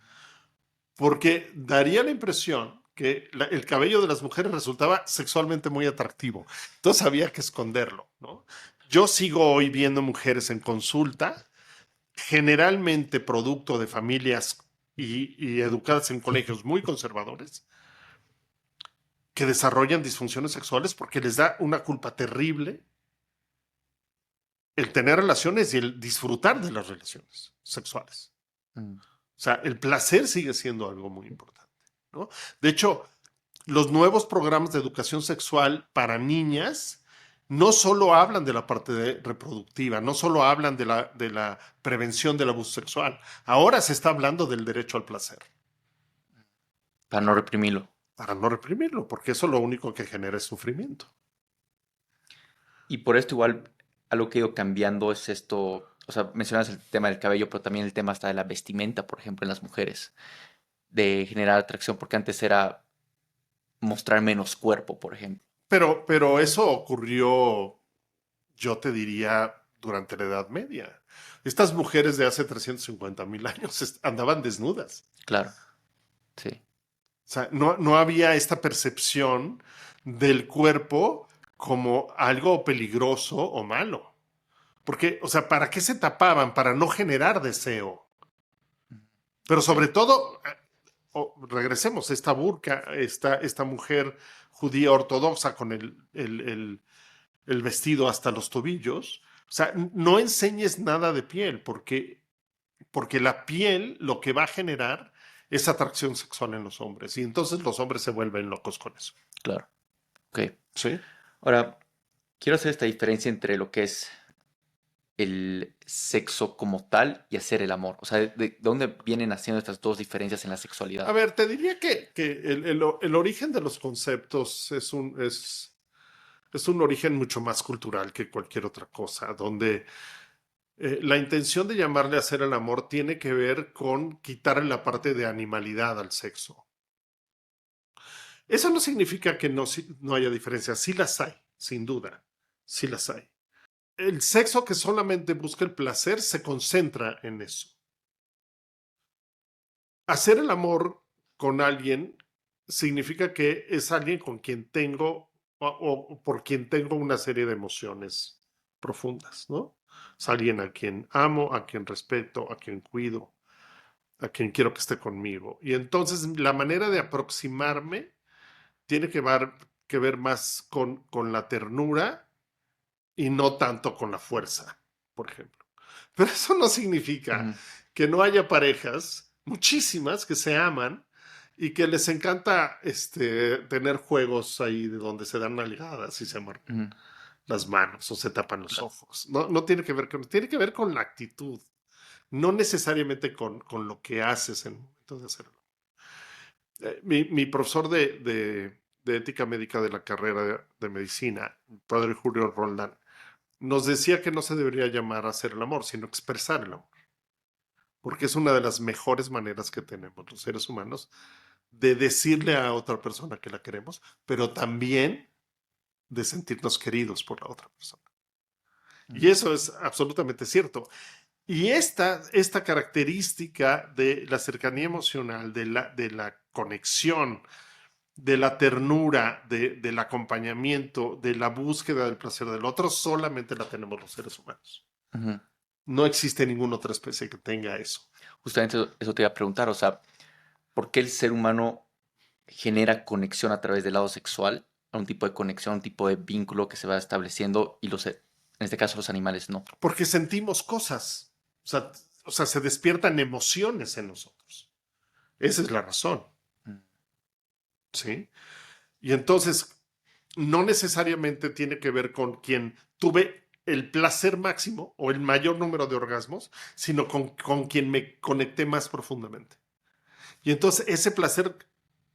Porque daría la impresión que el cabello de las mujeres resultaba sexualmente muy atractivo. Entonces había que esconderlo, ¿no? Yo sigo hoy viendo mujeres en consulta, generalmente producto de familias y educadas en colegios muy conservadores que desarrollan disfunciones sexuales porque les da una culpa terrible el tener relaciones y el disfrutar de las relaciones sexuales. Mm. O sea, el placer sigue siendo algo muy importante, ¿no? De hecho, los nuevos programas de educación sexual para niñas no solo hablan de la parte reproductiva, no solo hablan de la prevención del abuso sexual. Ahora se está hablando del derecho al placer, Para no reprimirlo. para no reprimirlo, porque eso lo único que genera es sufrimiento. Y por esto igual algo que ha ido cambiando es esto, o sea, mencionas el tema del cabello, pero también el tema hasta de la vestimenta, por ejemplo, en las mujeres, de generar atracción, porque antes era mostrar menos cuerpo, por ejemplo. Pero eso ocurrió, yo te diría, durante la Edad Media. Estas mujeres de hace 350,000 años andaban desnudas. Claro, sí. O sea, no había esta percepción del cuerpo como algo peligroso o malo. Porque, o sea, ¿para qué se tapaban? Para no generar deseo. Pero Ok. sobre todo, regresemos, esta burka, esta mujer judía ortodoxa con el vestido hasta los tobillos. O sea, no enseñes nada de piel, porque la piel lo que va a generar es atracción sexual en los hombres. Y entonces los hombres se vuelven locos con eso. Claro. Ok. ¿Sí? Ahora, quiero hacer esta diferencia entre lo que es el sexo como tal y hacer el amor. O sea, ¿de dónde vienen haciendo estas dos diferencias en la A sexualidad? ver, te diría que el origen de los conceptos es un origen mucho más cultural que cualquier otra cosa, donde la intención de llamarle hacer el amor tiene que ver con quitarle la parte de animalidad al sexo. Eso no significa que no haya diferencias, sí las hay, sin duda, sí las hay. El sexo que solamente busca el placer se concentra en eso. Hacer el amor con alguien significa que es alguien con quien tengo o por quien tengo una serie de emociones profundas, ¿no? Es alguien a quien amo, a quien respeto, a quien cuido, a quien quiero que esté conmigo. Y entonces la manera de aproximarme tiene que ver más con la ternura y no tanto con la fuerza, por ejemplo. Pero eso no significa Ujú, que no haya parejas, muchísimas, que se aman y que les encanta tener juegos ahí de donde se dan nalgadas y se amarran ujú, las manos o se tapan los claro. ojos. No tiene que ver tiene que ver con la actitud, no necesariamente con lo que haces en el momento de hacerlo. Mi profesor de ética médica de la carrera de medicina, el padre Julio Roldán, nos decía que no se debería llamar hacer el amor, sino expresar el amor, porque es una de las mejores maneras que tenemos los seres humanos de decirle a otra persona que la queremos, pero también de sentirnos queridos por la otra persona. Ujú, Y eso es absolutamente cierto. Y esta característica de la cercanía emocional, de la conexión, de la ternura, del acompañamiento, de la búsqueda del placer del otro, solamente la tenemos los seres humanos. ujú. No existe ninguna otra especie que tenga eso. Justamente eso te iba a preguntar, o sea, ¿por qué el ser humano genera conexión a través del lado sexual? A un tipo de conexión, un tipo de vínculo que se va estableciendo y en este caso los animales no. Porque sentimos cosas. O sea, se despiertan emociones en nosotros. Esa es la razón. Mm, ¿Sí? Y entonces, no necesariamente tiene que ver con quien tuve el placer máximo o el mayor número de orgasmos, sino con quien me conecté más profundamente. Y entonces ese placer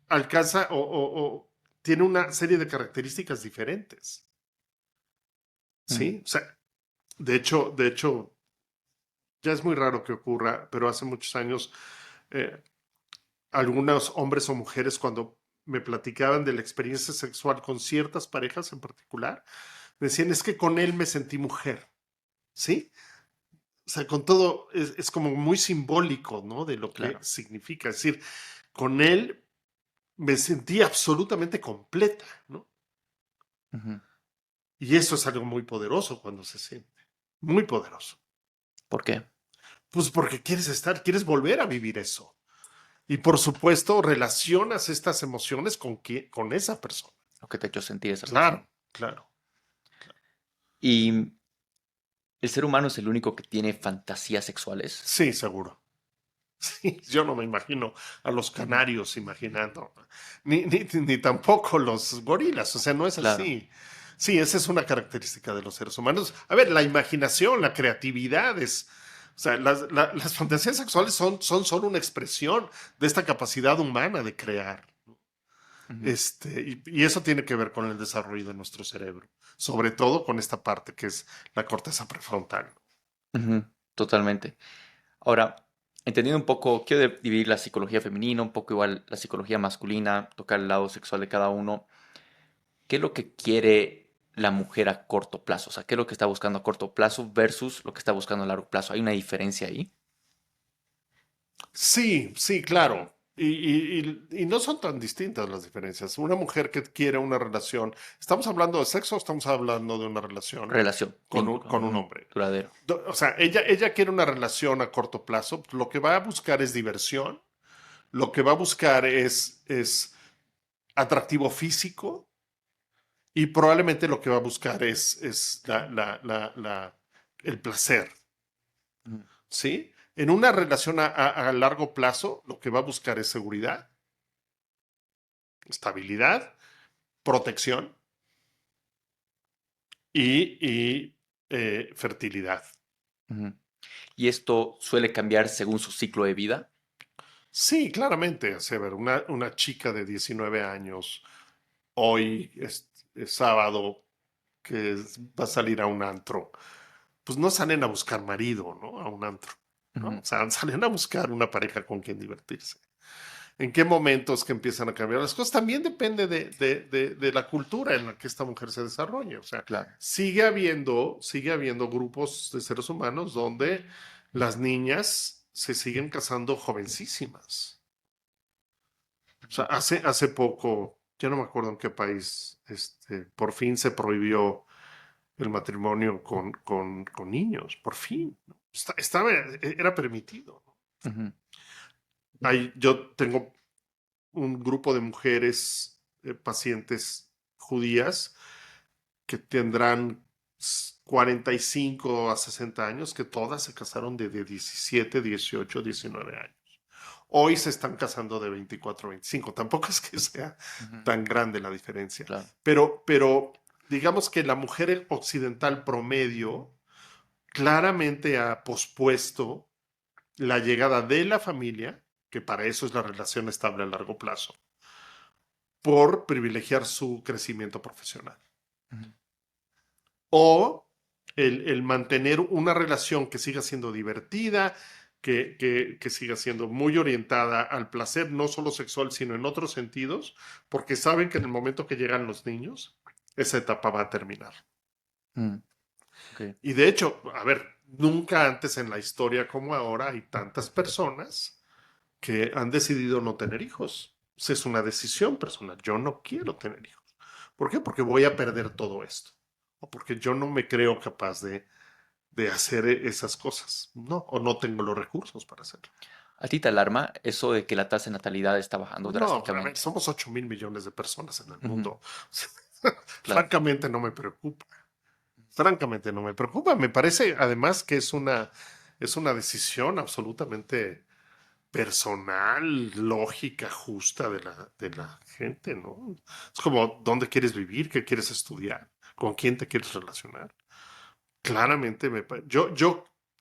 alcanza o tiene una serie de características diferentes. ujú, ¿Sí? O sea, de hecho, ya es muy raro que ocurra, pero hace muchos años, eh, algunos hombres o mujeres cuando me platicaban de la experiencia sexual con ciertas parejas en particular, decían, es que con él me sentí mujer, ¿sí? O sea, con todo, es como muy simbólico, ¿no? De lo que claro. significa. Es decir, con él me sentí absolutamente completa, ¿no? Ujú. Y eso es algo muy poderoso cuando se siente, muy poderoso. ¿Por qué? Pues porque quieres volver a vivir eso. Y por supuesto, relacionas estas emociones con esa persona. Lo que te ha hecho sentir esa persona. Claro, claro. Y el ser humano es el único que tiene fantasías sexuales. Sí, seguro. Sí, yo no me imagino a los Ujú. canarios imaginando, ni tampoco los gorilas, o sea, no es Claro, así. Sí, esa es una característica de los seres humanos. A ver, la imaginación, la creatividad es, o sea, las fantasías sexuales son solo una expresión de esta capacidad humana de crear. ujú, Y eso tiene que ver con el desarrollo de nuestro cerebro, sobre todo con esta parte que es la corteza prefrontal. ujú, totalmente. Ahora, entendiendo un poco, quiero dividir la psicología femenina, un poco igual la psicología masculina, tocar el lado sexual de cada uno. ¿Qué es lo que quiere la mujer a corto plazo? O sea, ¿qué es lo que está buscando a corto plazo versus lo que está buscando a largo plazo? ¿Hay una diferencia ahí? Sí, sí, claro. Y no son tan distintas las diferencias. Una mujer que quiere una relación, ¿estamos hablando de sexo o estamos hablando de una relación Relación, con un, vínculo, con un ujú, hombre? duradero. O sea, ella quiere una relación a corto plazo, lo que va a buscar es diversión, lo que va a buscar es atractivo físico y probablemente lo que va a buscar es el placer, Ujú, ¿sí? En una relación a largo plazo, lo que va a buscar es seguridad, estabilidad, protección y fertilidad. ujú. Y esto suele cambiar según su ciclo de vida. Sí, claramente. O sea, a ver, una chica de 19 años, hoy es sábado, va a salir a un antro, pues no salen a buscar marido, ¿no? A un antro, ¿no? Ujú, O sea, salen a buscar una pareja con quien divertirse. ¿En qué momentos que empiezan a cambiar las cosas? También depende de la cultura en la que esta mujer se desarrolle. O sea, claro. sigue habiendo grupos de seres humanos donde las niñas se siguen casando jovencísimas. O sea, hace poco, ya no me acuerdo en qué país, por fin se prohibió el matrimonio con niños, por fin. ¿No? Era permitido. Ujú, Yo tengo un grupo de mujeres pacientes judías que tendrán 45 a 60 años, que todas se casaron de 17, 18, 19 años. Hoy se están casando de 24, 25. Tampoco es que sea ujú, tan grande la diferencia. claro. Pero digamos que la mujer occidental promedio claramente ha pospuesto la llegada de la familia, que para eso es la relación estable a largo plazo, por privilegiar su crecimiento profesional. Ujú, O el mantener una relación que siga siendo divertida, que siga siendo muy orientada al placer, no solo sexual, sino en otros sentidos, porque saben que en el momento que llegan los niños, esa etapa va a terminar. ujú, ok, Y de hecho, a ver, nunca antes en la historia como ahora hay tantas personas que han decidido no tener hijos. Es una decisión personal. Yo no quiero tener hijos. ¿Por qué? Porque voy a perder todo esto. O porque yo no me creo capaz de hacer esas cosas. No, o no tengo los recursos para hacerlo. ¿A ti te alarma eso de que la tasa de natalidad está bajando No, a ver, drásticamente? somos 8.000 millones de personas en el Ujú, mundo. claro. Francamente no me preocupa. Francamente no me preocupa. Me parece además que es una decisión absolutamente personal, lógica, justa de la gente, ¿no? Es como, ¿dónde quieres vivir? ¿Qué quieres estudiar? ¿Con quién te quieres relacionar? Claramente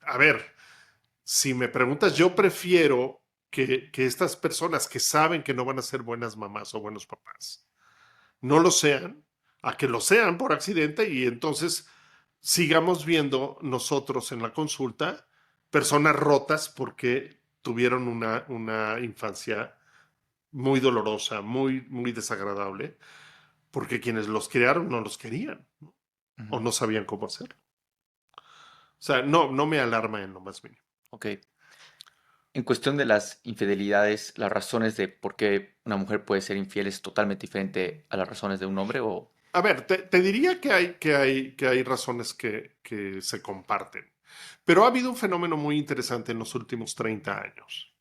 a ver, si me preguntas, yo prefiero que estas personas que saben que no van a ser buenas mamás o buenos papás, no lo sean, a que lo sean por accidente y entonces sigamos viendo nosotros en la consulta personas rotas porque tuvieron una infancia muy dolorosa, muy, muy desagradable, porque quienes los crearon no los querían, ¿no? O Ujú, no sabían cómo hacerlo. O sea, no me alarma en lo más mínimo. ok. En cuestión de las infidelidades, las razones de por qué una mujer puede ser infiel es totalmente diferente a las razones de un hombre o... A ver, te diría que hay razones que se comparten, pero ha habido un fenómeno muy interesante en los últimos 30 años.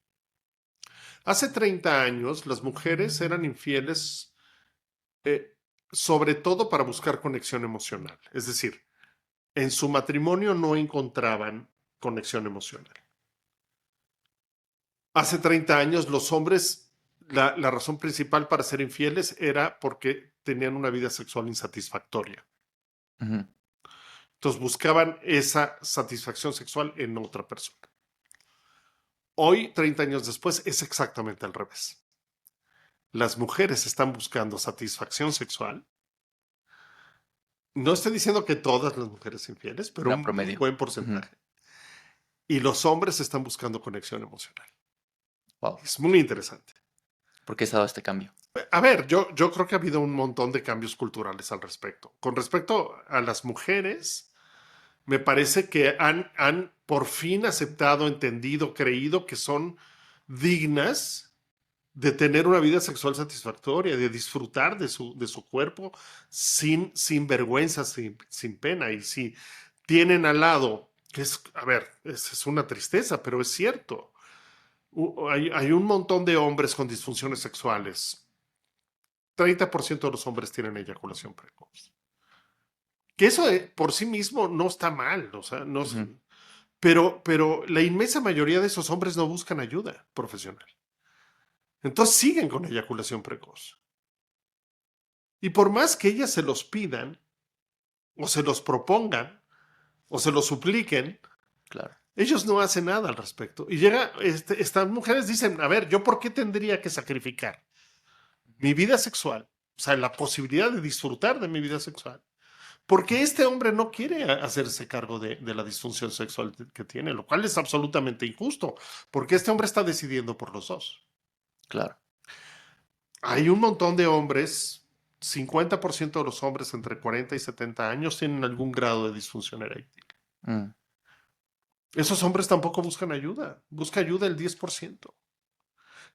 Hace 30 años las mujeres eran infieles eh, sobre todo para buscar conexión emocional. Es decir, en su matrimonio no encontraban conexión emocional. Hace 30 años los hombres, la razón principal para ser infieles era porque tenían una vida sexual insatisfactoria. Ujú. Entonces buscaban esa satisfacción sexual en otra persona. Hoy, 30 años después, es exactamente al revés. Las mujeres están buscando satisfacción sexual. No estoy diciendo que todas las mujeres infieles, pero Gran un promedio. buen Ujú. porcentaje. Y los hombres están buscando conexión emocional. Wow. Es muy interesante. ¿Por qué se ha dado este cambio? A ver, yo creo que ha habido un montón de cambios culturales al respecto. Con respecto a las mujeres, me parece que han por fin aceptado, entendido, creído que son dignas de tener una vida sexual satisfactoria, de disfrutar de su cuerpo sin vergüenza, sin pena. Y si tienen al lado, que es, a ver, es una tristeza, pero es cierto. Hay un montón de hombres con disfunciones sexuales. 30% de los hombres tienen eyaculación precoz. Que eso por sí mismo no está mal, o sea, no, Ujú. pero la inmensa mayoría de esos hombres no buscan ayuda profesional. Entonces siguen con eyaculación precoz. Y por más que ellas se los pidan, o se los propongan, o se los supliquen, Claro. ellos no hacen nada al respecto. Y estas mujeres dicen, a ver, ¿yo por qué tendría que sacrificar mi vida sexual? O sea, la posibilidad de disfrutar de mi vida sexual. Porque este hombre no quiere hacerse cargo de la disfunción sexual que tiene, lo cual es absolutamente injusto, porque este hombre está decidiendo por los dos. Claro. Hay un montón de hombres, 50% de los hombres entre 40 y 70 años tienen algún grado de disfunción eréctil. Mm. Esos hombres tampoco busca ayuda el 10%.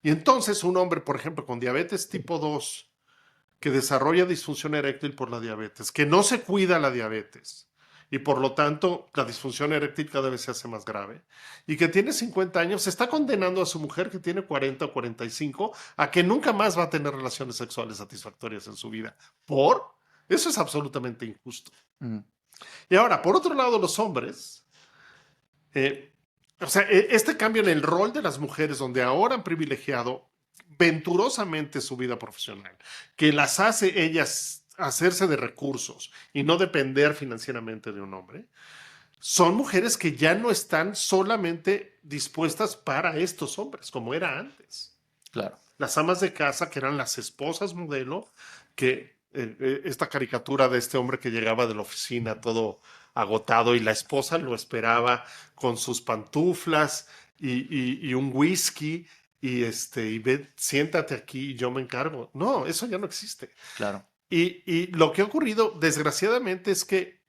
Y entonces un hombre, por ejemplo, con diabetes tipo 2, que desarrolla disfunción eréctil por la diabetes, que no se cuida la diabetes y por lo tanto la disfunción eréctil cada vez se hace más grave y que tiene 50 años, está condenando a su mujer que tiene 40 o 45 a que nunca más va a tener relaciones sexuales satisfactorias en su vida. ¿Por? Eso es absolutamente injusto. Mm. Y ahora, por otro lado, los hombres, eh, o sea, este cambio en el rol de las mujeres, donde ahora han privilegiado venturosamente su vida profesional, que las hace ellas hacerse de recursos y no depender financieramente de un hombre, son mujeres que ya no están solamente dispuestas para estos hombres, como era antes. Claro. Las amas de casa, que eran las esposas modelo, que esta caricatura de este hombre que llegaba de la oficina todo agotado y la esposa lo esperaba con sus pantuflas y un whisky y ve, siéntate aquí y yo me encargo. No, eso ya no existe. Claro. Y lo que ha ocurrido, desgraciadamente, es que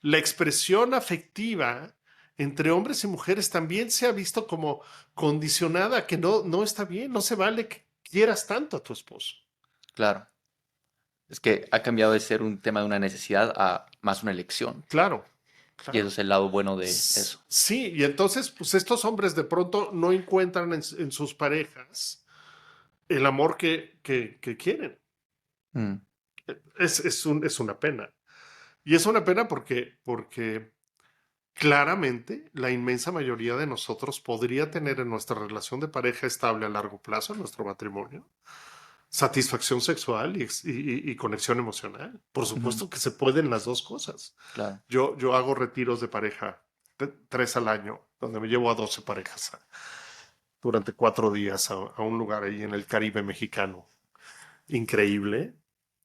la expresión afectiva entre hombres y mujeres también se ha visto como condicionada, que no está bien, no se vale que quieras tanto a tu esposo. Claro. Es que ha cambiado de ser un tema de una necesidad a más una elección. Claro, Y eso claro. es el lado bueno de eso. Sí, y entonces, pues estos hombres de pronto no encuentran en sus parejas el amor que quieren. Mm. Es una pena. Y es una pena porque claramente la inmensa mayoría de nosotros podría tener en nuestra relación de pareja estable a largo plazo, en nuestro matrimonio, satisfacción sexual y conexión emocional. Por Ujú. supuesto que se pueden las dos cosas. Claro. Yo hago retiros de pareja, 3 al año, donde me llevo a 12 parejas durante 4 días a un lugar ahí en el Caribe mexicano. Increíble.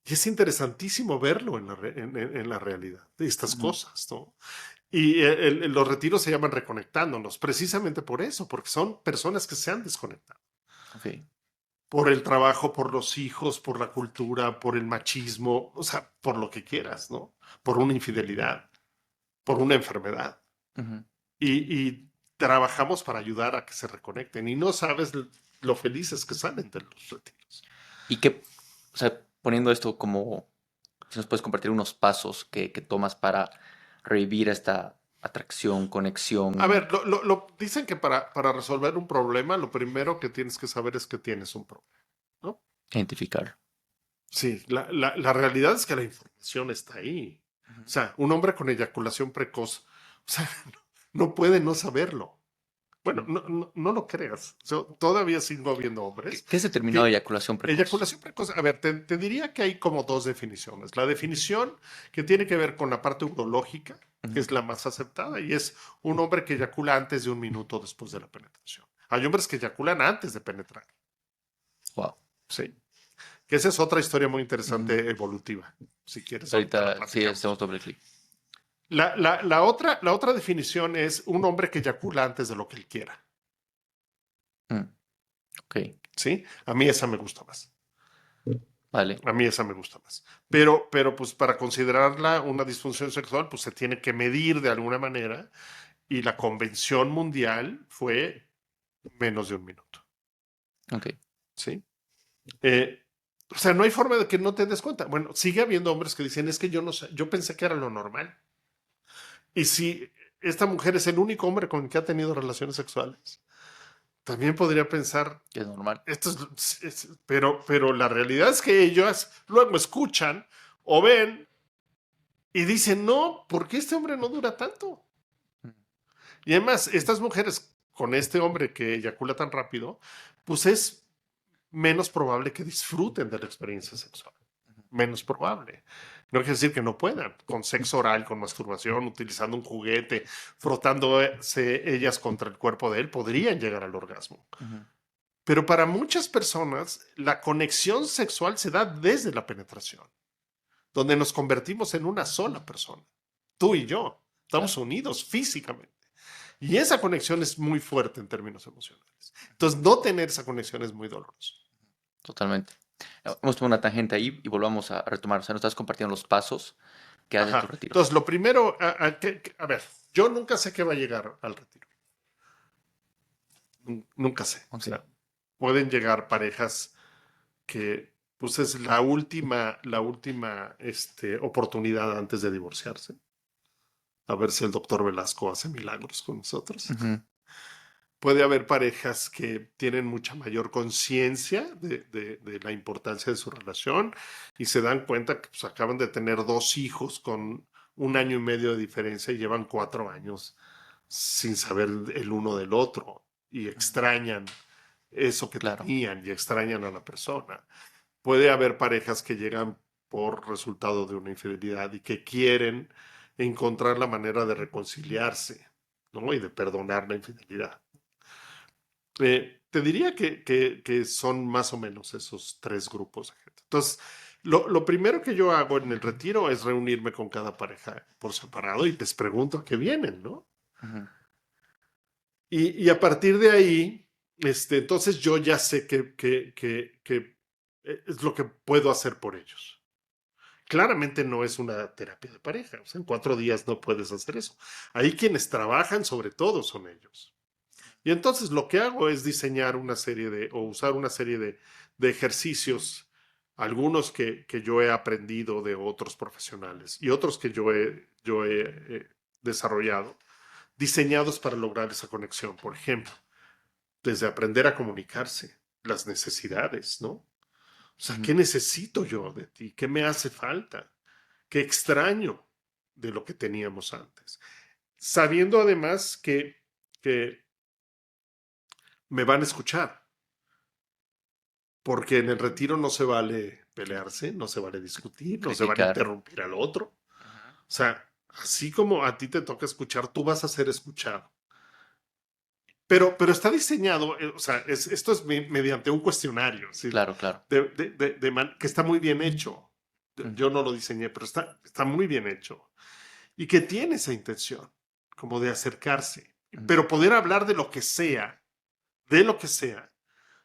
Y es interesantísimo verlo en la realidad, de estas Ujú. cosas, ¿no? Y los retiros se llaman reconectándonos, precisamente por eso, porque son personas que se han desconectado. Ok. Por el trabajo, por los hijos, por la cultura, por el machismo, o sea, por lo que quieras, ¿no? Por una infidelidad, por una enfermedad. Ujú. Y trabajamos para ayudar a que se reconecten. Y no sabes lo felices que salen de los retiros. Y que, o sea, poniendo esto como, si nos puedes compartir unos pasos que tomas para revivir esta atracción, conexión, A ver, dicen que para resolver un problema, lo primero que tienes que saber es que tienes un problema, ¿no? identificar. Sí, la realidad es que la información está ahí. Ujú. O sea, un hombre con eyaculación precoz, o sea, no puede no saberlo. Bueno, no lo creas. Yo todavía sigo viendo ¿Qué, hombres qué es determinado de que eyaculación precoz? eyaculación precoz, a ver, te diría que hay como dos definiciones. La definición que tiene que ver con la parte urológica, que Ujú. es la más aceptada, y es un hombre que eyacula antes de un minuto después de la penetración. Hay hombres que eyaculan antes de penetrar, Wow. ¿sí? Que esa es otra historia muy Ujú. interesante evolutiva. Si quieres, ahorita la Ahorita sí platicamos. hacemos doble clic. La otra definición es un hombre que eyacula antes de lo que él quiera, Mm, ok, ¿sí? A mí esa me gusta más. vale. A mí esa me gusta más. Pero pues para considerarla una disfunción sexual, pues se tiene que medir de alguna manera y la convención mundial fue menos de un minuto, Ok. ¿sí? O sea, no hay forma de que no te des cuenta. Bueno, sigue habiendo hombres que dicen, es que yo no sé, yo pensé que era lo normal. Y si esta mujer es el único hombre con el que ha tenido relaciones sexuales, también podría pensar, Es normal. esto pero la realidad es que ellos luego escuchan o ven y dicen, no, ¿por qué este hombre no dura tanto? Mm, Y además, estas mujeres con este hombre que eyacula tan rápido, pues es menos probable que disfruten de la experiencia sexual. ujú. Menos probable. No quiere decir que no puedan. Con sexo oral, con masturbación, utilizando un juguete, frotándose ellas contra el cuerpo de él, podrían llegar al orgasmo. Ujú. Pero para muchas personas, la conexión sexual se da desde la penetración, donde nos convertimos en una sola persona. Tú y yo. Estamos Claro, unidos físicamente. Y esa conexión es muy fuerte en términos emocionales. Entonces, no tener esa conexión es muy doloroso. totalmente. Hemos tomado una tangente ahí y volvamos a retomar. O sea, nos estás compartiendo los pasos que das en tu Ajá. retiro. Entonces, lo primero, a ver, yo nunca sé qué va a llegar al retiro. Nunca sé. O Ok. sea, pueden llegar parejas que, pues, es la última oportunidad antes de divorciarse. A ver si el doctor Velasco hace milagros con nosotros. Ujú. Puede haber parejas que tienen mucha mayor conciencia de la importancia de su relación y se dan cuenta que pues, acaban de tener 2 hijos con 1 año y medio de diferencia y llevan 4 años sin saber el uno del otro y Ujú. extrañan eso que Claro. tenían y extrañan a la persona. Puede haber parejas que llegan por resultado de una infidelidad y que quieren encontrar la manera de reconciliarse, ¿no? Y de perdonar la infidelidad. Te diría que son más o menos esos 3 grupos de gente. Entonces, lo primero que yo hago en el retiro es reunirme con cada pareja por separado y les pregunto a qué vienen, ¿no? Ujú. Y a partir de ahí, entonces yo ya sé que es lo que puedo hacer por ellos. Claramente no es una terapia de pareja, o sea, en 4 días no puedes hacer eso. Ahí quienes trabajan sobre todo son ellos. Y entonces lo que hago es diseñar una serie o usar una serie de ejercicios, algunos que yo he aprendido de otros profesionales y otros que yo he desarrollado, diseñados para lograr esa conexión. Por ejemplo, desde aprender a comunicarse, las necesidades, ¿no? O sea, Ujú. ¿qué necesito yo de ti? ¿Qué me hace falta? ¿Qué extraño de lo que teníamos antes? Sabiendo además que me van a escuchar, porque en el retiro no se vale pelearse, no se vale discutir, no se vale Criticar. interrumpir al otro. Ujú. O sea, así como a ti te toca escuchar, tú vas a ser escuchado. Pero está diseñado, o sea, esto es mediante un cuestionario, ¿sí? Claro, claro. Que está muy bien hecho. Ujú. Yo no lo diseñé, pero está muy bien hecho. Y que tiene esa intención, como de acercarse, Ujú. pero poder hablar de lo que sea,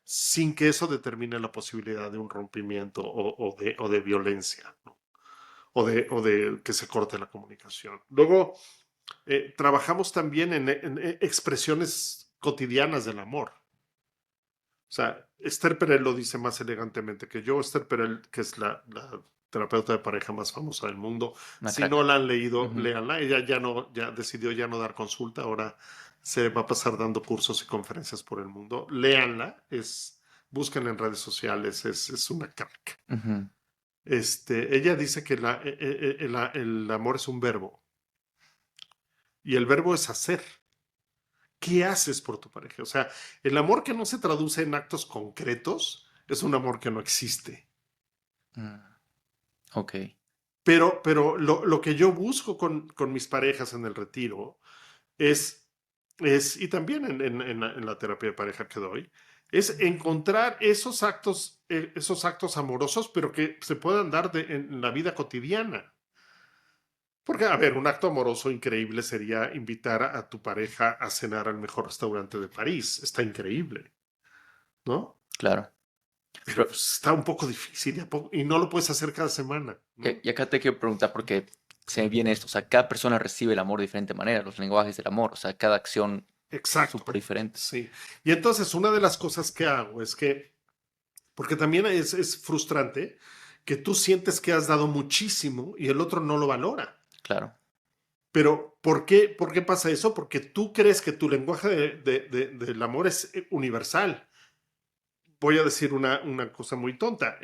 sin que eso determine la posibilidad de un rompimiento o de violencia, ¿no? o de que se corte la comunicación. Luego, trabajamos también en expresiones cotidianas del amor. O sea, Esther Perel lo dice más elegantemente que yo. Esther Perel, que es la terapeuta de pareja más famosa del mundo. Una Si crack. no la han leído, Ujú. léanla. Ella ya decidió ya no dar consulta, ahora se va a pasar dando cursos y conferencias por el mundo. Léanla, búsquenla en redes sociales, es una crack. Ujú. Ella dice que el amor es un verbo y el verbo es hacer. ¿Qué haces por tu pareja? O sea, el amor que no se traduce en actos concretos es un amor que no existe. Mm, ok. Pero lo que yo busco con mis parejas en el retiro es, y también en la terapia de pareja que doy, es encontrar esos actos amorosos, pero que se puedan dar en la vida cotidiana. Porque, a ver, un acto amoroso increíble sería invitar a tu pareja a cenar al mejor restaurante de París. Está increíble, ¿no? Claro. Pero Pero, pues, está un poco difícil y no lo puedes hacer cada semana, ¿no? y acá te quiero preguntar porque se me viene esto. O sea, cada persona recibe el amor de diferente manera, los lenguajes del amor. O sea, cada acción súper Exacto, diferente. sí. Y entonces una de las cosas que hago es que, porque también es frustrante, que tú sientes que has dado muchísimo y el otro no lo valora. Claro. Pero ¿por qué pasa eso? Porque tú crees que tu lenguaje del amor es universal. Voy a decir una cosa muy tonta.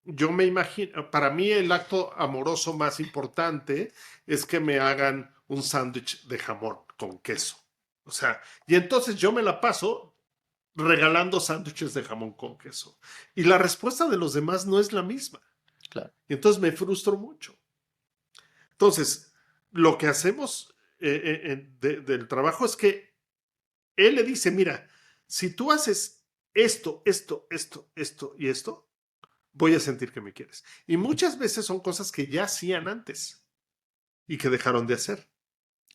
Yo me imagino, para mí el acto amoroso más importante es que me hagan un sándwich de jamón con queso. O sea, y entonces yo me la paso regalando sándwiches de jamón con queso. Y la respuesta de los demás no es la misma. Claro. Y entonces me frustro mucho. Entonces, lo que hacemos del trabajo es que él le dice, mira, si tú haces esto y esto, voy a sentir que me quieres. Y muchas veces son cosas que ya hacían antes y que dejaron de hacer.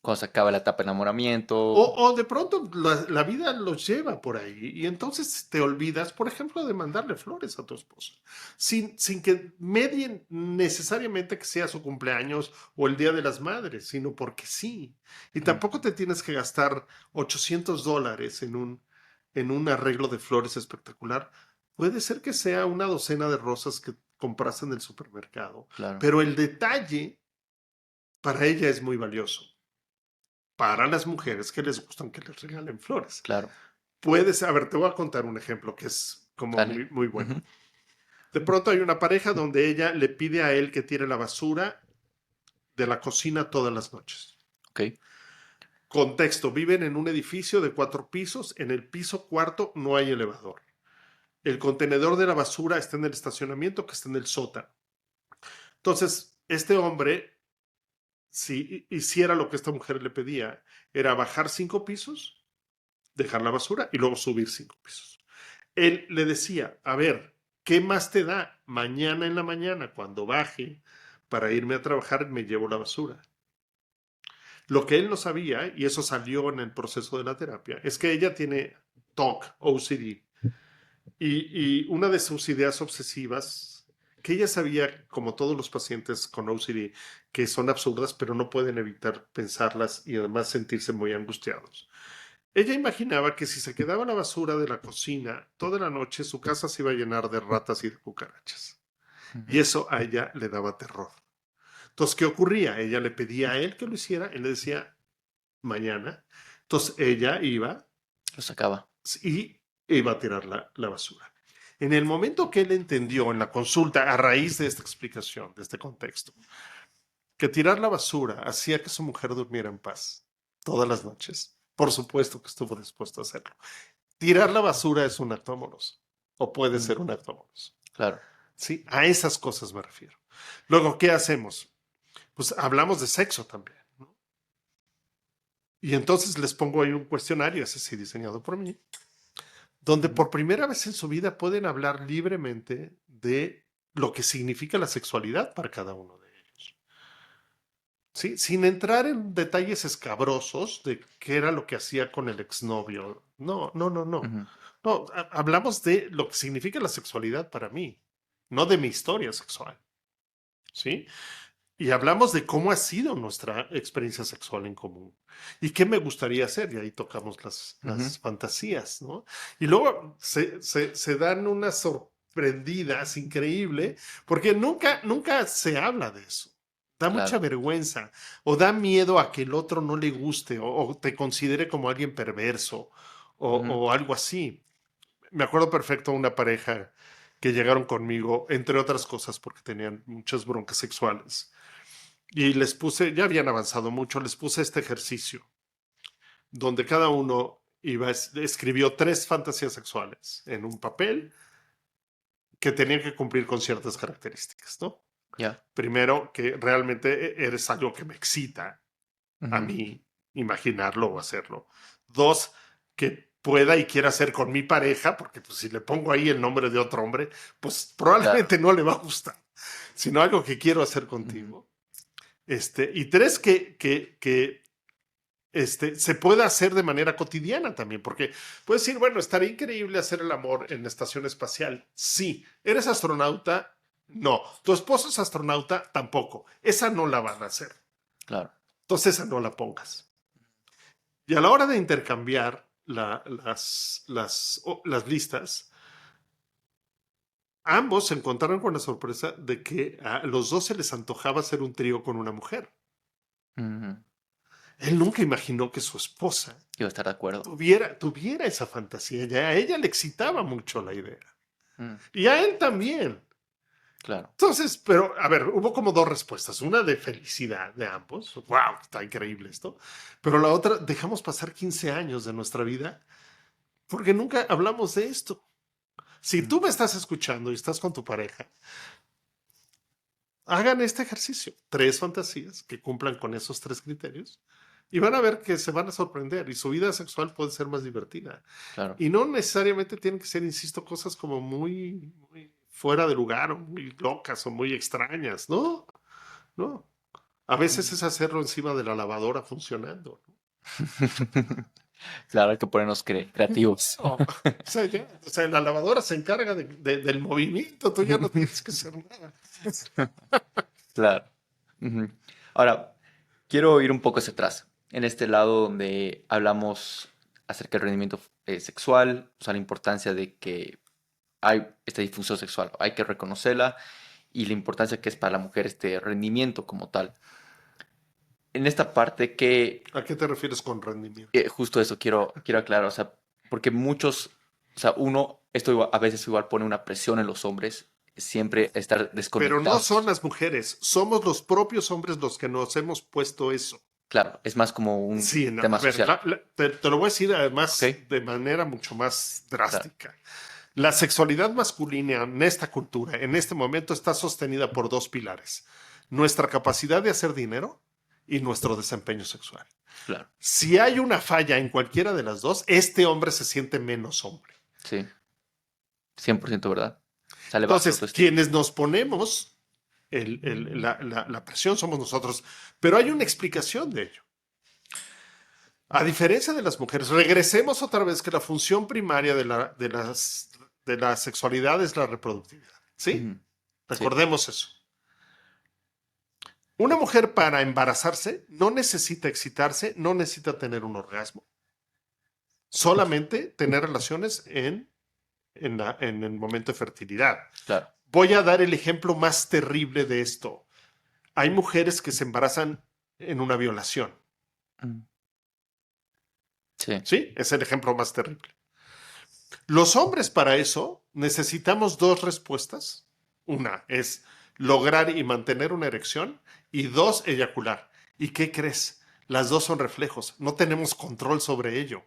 Cuando se acaba la etapa de O, enamoramiento. o de pronto la vida los lleva por ahí y entonces te olvidas, por ejemplo, de mandarle flores a tu esposa, sin que medien necesariamente que sea su cumpleaños o el Día de las Madres, sino porque sí. Y tampoco te tienes que gastar $800 en un arreglo de flores espectacular. Puede ser que sea una docena de rosas que compraste en el supermercado, Claro. pero el detalle para ella es muy valioso para las mujeres que les gustan que les regalen flores. Claro. A ver, te voy a contar un ejemplo que es como Dale. muy, muy bueno. Ujú. De pronto hay una pareja donde ella le pide a él que tire la basura de la cocina todas las noches. Ok. Contexto, viven en un edificio de 4 pisos, en el piso cuarto no hay elevador. El contenedor de la basura está en el estacionamiento que está en el sótano. Entonces, este hombre, si hiciera lo que esta mujer le pedía, era bajar 5 pisos, dejar la basura y luego subir 5 pisos. Él le decía, a ver, ¿qué más te da? Mañana en la mañana, cuando baje para irme a trabajar, me llevo la basura. Lo que él no sabía, y eso salió en el proceso de la terapia, es que ella tiene TOC, OCD, y una de sus ideas obsesivas, que ella sabía, como todos los pacientes con OCD, que son absurdas, pero no pueden evitar pensarlas y además sentirse muy angustiados. Ella imaginaba que si se quedaba la basura de la cocina toda la noche, su casa se iba a llenar de ratas y de cucarachas. Y Ujú. eso a ella le daba terror. Entonces, ¿qué ocurría? Ella le pedía a él que lo hiciera, él le decía mañana. Entonces, ella iba Lo sacaba. y iba a tirar la basura. En el momento que él entendió en la consulta, a raíz de esta explicación, de este contexto, que tirar la basura hacía que su mujer durmiera en paz todas las noches, por supuesto que estuvo dispuesto a hacerlo. Tirar la basura es un acto amoroso, o puede Mm, ser un acto amoroso. claro. ¿Sí? A esas cosas me refiero. Luego, ¿qué hacemos? Pues hablamos de sexo también, ¿no? Y entonces les pongo ahí un cuestionario, ese sí diseñado por mí, donde Ujú. por primera vez en su vida pueden hablar libremente de lo que significa la sexualidad para cada uno de ellos. ¿Sí? Sin entrar en detalles escabrosos de qué era lo que hacía con el exnovio. No, no, no, no. Ujú. No, hablamos de lo que significa la sexualidad para mí, no de mi historia sexual. ¿Sí? Y hablamos de cómo ha sido nuestra experiencia sexual en común y qué me gustaría hacer. Y ahí tocamos las Ujú. fantasías, ¿no? Y luego se dan unas prendidas, increíble, porque nunca se habla de eso. Da mucha Claro. vergüenza o da miedo a que el otro no le guste o te considere como alguien perverso Ujú. o algo así. Me acuerdo perfecto de una pareja que llegaron conmigo, entre otras cosas, porque tenían muchas broncas sexuales. Y les puse, ya habían avanzado mucho, les puse este ejercicio, donde cada uno escribió 3 fantasías sexuales en un papel que tenían que cumplir con ciertas características, ¿no? Ya. Primero, que realmente eres algo que me excita a Ujú. mí imaginarlo o hacerlo. 2, que pueda y quiera hacer con mi pareja, porque pues, si le pongo ahí el nombre de otro hombre, pues Claro. probablemente no le va a gustar, sino algo que quiero hacer Ujú. contigo. Y 3, se puede hacer de manera cotidiana también, porque puedes decir, bueno, estaría increíble hacer el amor en la estación espacial. Sí. ¿Eres astronauta? No. ¿Tu esposo es astronauta? Tampoco. Esa no la van a hacer. Claro. Entonces esa no la pongas. Y a la hora de intercambiar las listas, ambos se encontraron con la sorpresa de que a los dos se les antojaba hacer un trío con una mujer. Ujú. Él nunca imaginó que su esposa Iba a estar de acuerdo. tuviera esa fantasía. Ya a ella le excitaba mucho la idea. Mm. Y a él también. Claro. Entonces, pero a ver, hubo como 2 respuestas. Una de felicidad de ambos. ¡Wow! Está increíble esto. Pero la otra, dejamos pasar 15 años de nuestra vida porque nunca hablamos de esto. Si Mm. tú me estás escuchando y estás con tu pareja, hagan este ejercicio. 3 fantasías que cumplan con esos 3 criterios y van a ver que se van a sorprender y su vida sexual puede ser más divertida. Claro. Y no necesariamente tienen que ser, insisto, cosas como muy fuera de lugar o muy locas o muy extrañas, ¿no? No. A veces Mm. es hacerlo encima de la lavadora funcionando, ¿no? Claro, hay que ponernos creativos. O sea, la lavadora se encarga del movimiento, tú ya no tienes que hacer nada. Claro. Ujú. Ahora, quiero ir un poco hacia atrás, en este lado donde hablamos acerca del rendimiento sexual, o sea, la importancia de que hay esta disfunción sexual, hay que reconocerla y la importancia que es para la mujer este rendimiento como tal. En esta parte que ¿A qué te refieres con rendimiento? justo eso quiero aclarar, o sea, porque muchos, o sea, esto a veces igual pone una presión en los hombres, siempre estar Pero no son desconectados. las mujeres, somos los propios hombres los que nos hemos puesto eso. Claro, es más como un Sí, no, tema a ver, social. te lo voy a decir ¿Ok? además de manera mucho más Claro. drástica. La sexualidad masculina en esta cultura, en este momento, está sostenida por 2 pilares. Nuestra capacidad de hacer dinero y nuestro desempeño sexual. Claro, Si hay una falla en cualquiera de las dos, este hombre se siente menos hombre. sí, 100% verdad. Sale baja la Entonces, autoestima. quienes nos ponemos la presión somos nosotros, pero hay una explicación de ello. A diferencia de las mujeres, regresemos otra vez que la función primaria de la sexualidad es la reproductividad. ¿Sí? Ujú. Sí, Recordemos eso. Una mujer para embarazarse no necesita excitarse, no necesita tener un orgasmo, solamente tener relaciones en el momento de fertilidad. claro. Voy a dar el ejemplo más terrible de esto. Hay mujeres que se embarazan en una violación. Mm. Sí, ¿Sí? Es el ejemplo más terrible. Los hombres para eso necesitamos 2 respuestas. Una es lograr y mantener una erección y 2, eyacular. ¿Y qué crees? Las 2 son reflejos. No tenemos control sobre ello.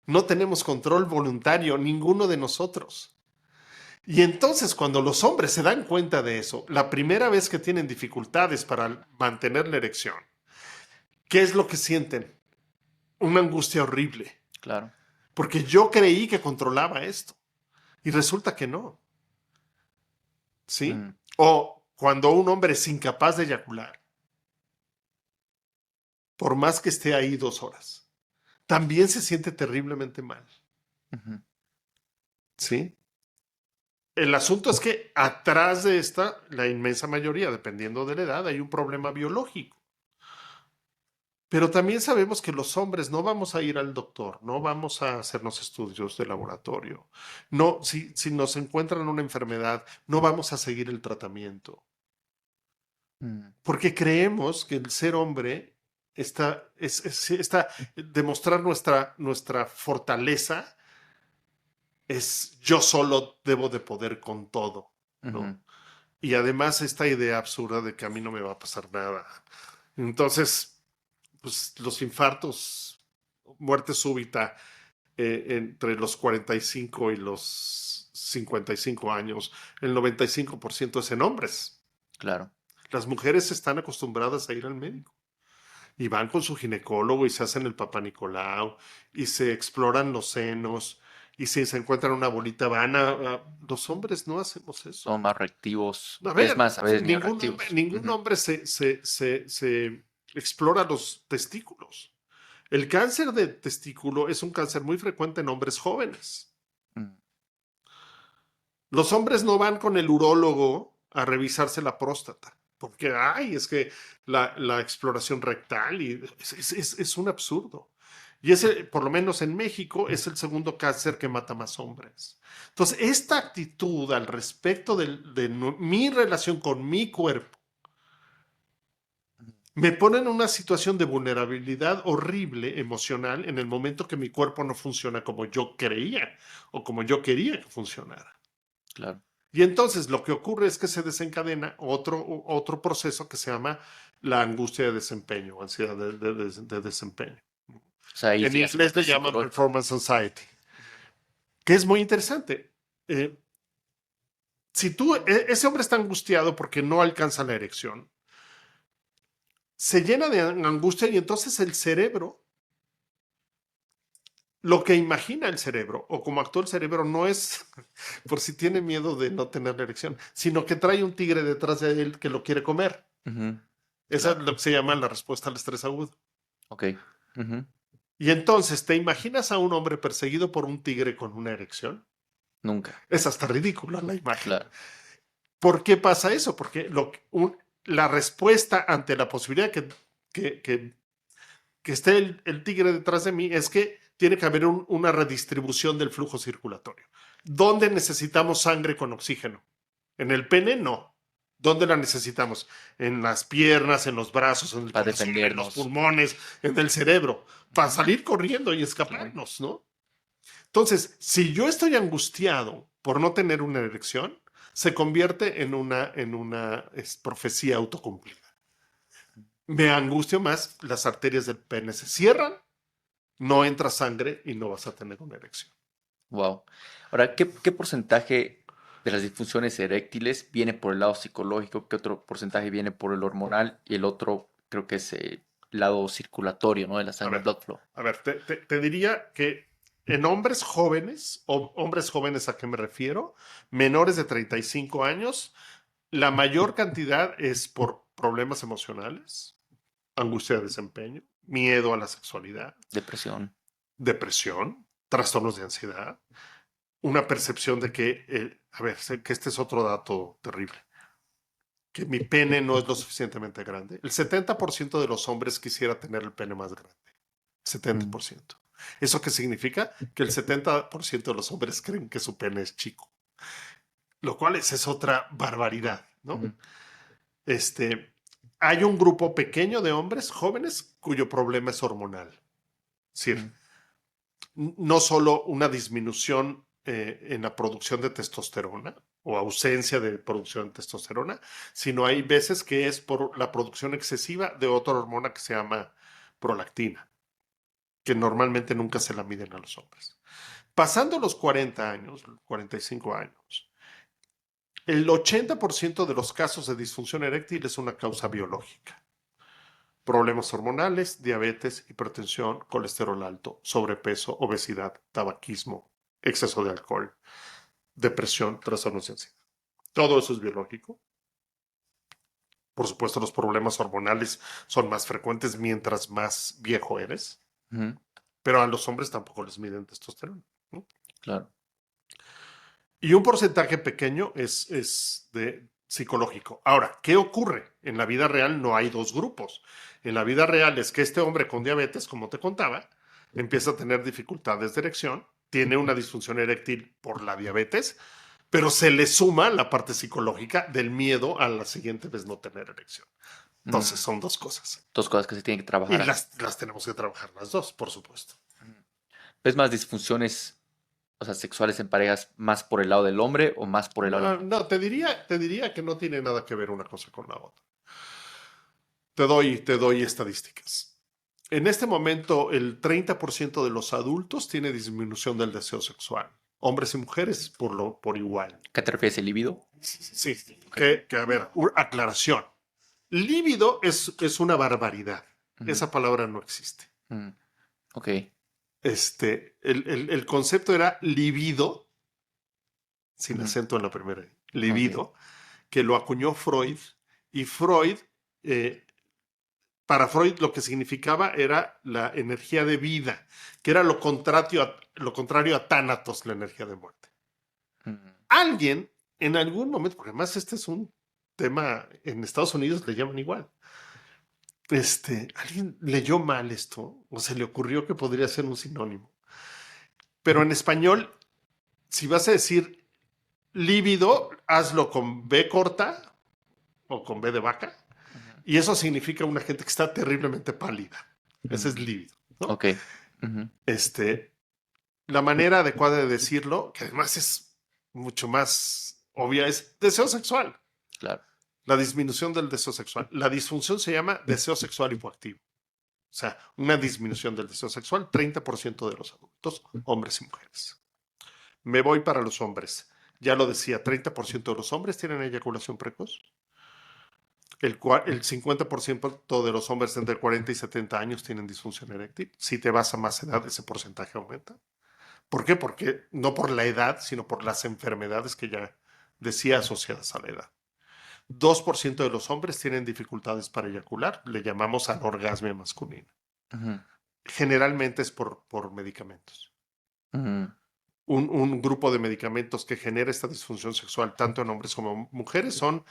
No tenemos control voluntario, ninguno de nosotros. Y entonces cuando los hombres se dan cuenta de eso, la primera vez que tienen dificultades para mantener la erección, ¿qué es lo que sienten? Una angustia horrible. claro. Porque yo creí que controlaba esto. Y resulta que no. ¿Sí? Mm. O cuando un hombre es incapaz de eyacular, por más que esté ahí 2 horas, también se siente terriblemente mal. Ujú. ¿Sí? El asunto es que atrás de esta, la inmensa mayoría, dependiendo de la edad, hay un problema biológico. Pero también sabemos que los hombres no vamos a ir al doctor, no vamos a hacernos estudios de laboratorio. No, si nos encuentran una enfermedad, no vamos a seguir el tratamiento. Mm, Porque creemos que el ser hombre está demostrar nuestra fortaleza es yo solo debo de poder con todo, ujú. ¿no? Y además esta idea absurda de que a mí no me va a pasar nada. Entonces, pues los infartos, muerte súbita entre los 45 y los 55 años, el 95% es en hombres. Claro. Las mujeres están acostumbradas a ir al médico y van con su ginecólogo y se hacen el Papá Nicolau y se exploran los senos y si se encuentran una bolita los hombres no hacemos eso. Son más reactivos. A Es ver, más, a veces ni reactivos. ningún Ujú. hombre se explora los testículos. El cáncer de testículo es un cáncer muy frecuente en hombres jóvenes. Mm, Los hombres no van con el urólogo a revisarse la próstata, porque, ay, es que la exploración rectal es un absurdo. Y ese, por lo menos en México, es el segundo cáncer que mata más hombres. Entonces, esta actitud al respecto mi relación con mi cuerpo ujú. me pone en una situación de vulnerabilidad horrible emocional en el momento que mi cuerpo no funciona como yo creía o como yo quería que funcionara. Claro. Y entonces lo que ocurre es que se desencadena otro proceso que se llama la angustia de desempeño, ansiedad de desempeño. O sea, ahí En sí ya se inglés le vuelve llaman psicológico. performance anxiety, Ujú. que es muy interesante. Si ese hombre está angustiado porque no alcanza la erección, se llena de angustia y entonces el cerebro, lo que imagina el cerebro o como actúa el cerebro no es por si tiene miedo de no tener la erección, sino que trae un tigre detrás de él que lo quiere comer. Ujú. Esa es Claro. lo que se llama la respuesta al estrés agudo. Ok. Ujú. Y entonces, ¿te imaginas a un hombre perseguido por un tigre con una erección? Nunca. Es hasta ridícula la imagen. Claro. ¿Por qué pasa eso? Porque la respuesta ante la posibilidad que, que, que esté el tigre detrás de mí es que tiene que haber una redistribución del flujo circulatorio. ¿Dónde necesitamos sangre con oxígeno? ¿En el pene? No. ¿Dónde la necesitamos? En las piernas, en los brazos, en el Para corazón, en los defendernos. pulmones, en el cerebro, para Ujú. salir corriendo y Claro. escaparnos, ¿no? Entonces, si yo estoy angustiado por no tener una erección, se convierte en una profecía autocumplida. Me angustio más, las arterias del pene se cierran, no entra sangre y no vas a tener una erección. Wow. Ahora, ¿qué porcentaje de las disfunciones eréctiles viene por el lado psicológico? ¿Qué otro porcentaje viene por el hormonal? Y el otro creo que es el lado circulatorio, ¿no? De la A sangre, ver, blood flow. te diría que en hombres jóvenes, o hombres jóvenes a qué me refiero, menores de 35 años, la mayor cantidad es por problemas emocionales, angustia de desempeño, miedo a la sexualidad, Depresión. depresión, trastornos de ansiedad, una percepción de que, a ver, sé que este es otro dato terrible, que mi pene no es lo suficientemente grande. El 70% de los hombres quisiera tener el pene más grande. Mm, 70%. ¿Eso qué significa? Que el 70% de los hombres creen que su pene es chico, lo cual es otra barbaridad, ¿no? ujú, Este, hay un grupo pequeño de hombres jóvenes cuyo problema es hormonal. Es decir, ujú, no solo una disminución en la producción de testosterona o ausencia de producción de testosterona, sino hay veces que es por la producción excesiva de otra hormona que se llama prolactina, que normalmente nunca se la miden a los hombres. Pasando los 40 años, 45 años, el 80% de los casos de disfunción eréctil es una causa biológica. Problemas hormonales, diabetes, hipertensión, colesterol alto, sobrepeso, obesidad, tabaquismo, exceso de alcohol, depresión, trastornos de ansiedad. Todo eso es biológico. Por supuesto, los problemas hormonales son más frecuentes mientras más viejo eres, ujú. pero a los hombres tampoco les miden testosterona, ¿no? Claro. Y un porcentaje pequeño es psicológico. Ahora, ¿qué ocurre? En la vida real no hay dos grupos. En la vida real es que este hombre con diabetes, como te contaba, empieza a tener dificultades de erección, tiene una disfunción eréctil por la diabetes, pero se le suma la parte psicológica del miedo a la siguiente vez no tener erección. Entonces son dos cosas. Dos cosas que se tienen que Y trabajar. las tenemos que trabajar las dos, por supuesto. ¿Ves más disfunciones, o sea, sexuales en parejas más por el lado del hombre o más por el lado de la mujer? No, te diría que no tiene nada que ver una cosa con la otra. Te doy estadísticas. En este momento, el 30% de los adultos tiene disminución del deseo sexual. Hombres y mujeres por igual. ¿Qué te refieres, el libido? Sí, a ver, aclaración. Líbido es una barbaridad. Esa palabra no existe. Ok. El concepto era libido, sin acento en la primera, libido, que lo acuñó Freud. Y Freud, para Freud lo que significaba era la energía de vida, que era lo contrario a Thanatos, la energía de muerte. Alguien, en algún momento, porque además este es un tema, en Estados Unidos le llaman igual, alguien leyó mal esto, o se le ocurrió que podría ser un sinónimo. Pero en español, si vas a decir lívido, hazlo con B corta o con B de vaca, y eso significa una gente que está terriblemente pálida. Ese es lívido, ¿no? Ok. La manera adecuada de decirlo, que además es mucho más obvia, es deseo sexual. Claro. La disminución del deseo sexual. La disfunción se llama deseo sexual hipoactivo. O sea, una disminución del deseo sexual, 30% de los adultos, hombres y mujeres. Me voy para los hombres. Ya lo decía, 30% de los hombres tienen eyaculación precoz. El 50% de los hombres entre 40 y 70 años tienen disfunción eréctil. Si te vas a más edad, ese porcentaje aumenta. ¿Por qué? Porque no por la edad, sino por las enfermedades que ya decía asociadas a la edad. 2% de los hombres tienen dificultades para eyacular, le llamamos anorgasmia masculina. Generalmente es por medicamentos. Un grupo de medicamentos que genera esta disfunción sexual tanto en hombres como en mujeres son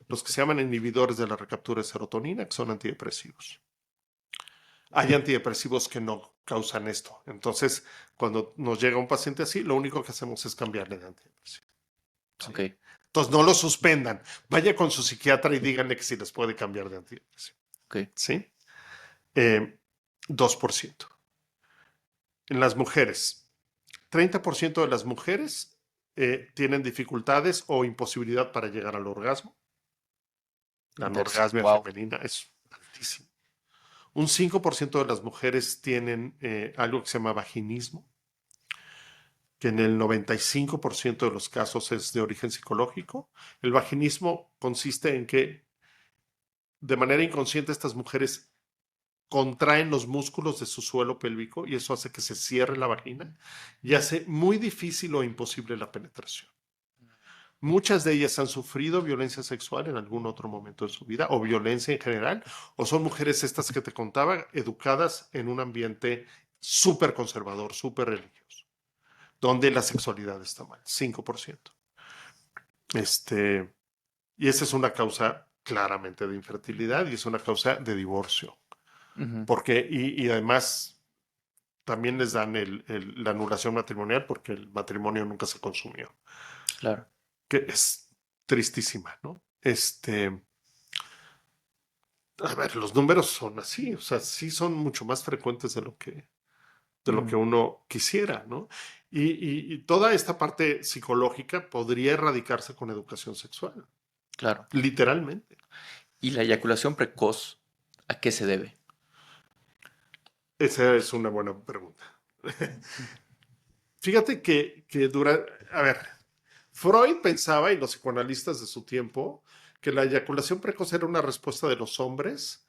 los que se llaman inhibidores de la recaptura de serotonina, que son antidepresivos. Hay antidepresivos que no causan esto. Entonces, cuando nos llega un paciente así, lo único que hacemos es cambiarle de antidepresivo. ¿Sí? Ok. Entonces, no lo suspendan. Vaya con su psiquiatra y díganle que si les puede cambiar de antidepresivo. Ok. ¿Sí? 2%. En las mujeres, 30% de las mujeres tienen dificultades o imposibilidad para llegar al orgasmo. La anorgasmia femenina es altísima. Un 5% de las mujeres tienen algo que se llama vaginismo, que en el 95% de los casos es de origen psicológico. El vaginismo consiste en que de manera inconsciente estas mujeres contraen los músculos de su suelo pélvico y eso hace que se cierre la vagina y hace muy difícil o imposible la penetración. Muchas de ellas han sufrido violencia sexual en algún otro momento de su vida o violencia en general, o son mujeres estas que te contaba, educadas en un ambiente súper conservador, súper religioso, donde la sexualidad está mal, 5%. Y esa es una causa claramente de infertilidad y es una causa de divorcio. Porque, y además también les dan la anulación matrimonial porque el matrimonio nunca se consumió. Claro. Que es tristísima, ¿no? A ver, los números son así, o sea, sí son mucho más frecuentes de lo que uno quisiera, ¿no? Y toda esta parte psicológica podría erradicarse con educación sexual. Claro. Literalmente. ¿Y la eyaculación precoz a qué se debe? Esa es una buena pregunta. Fíjate que a ver, Freud pensaba, y los psicoanalistas de su tiempo, que la eyaculación precoz era una respuesta de los hombres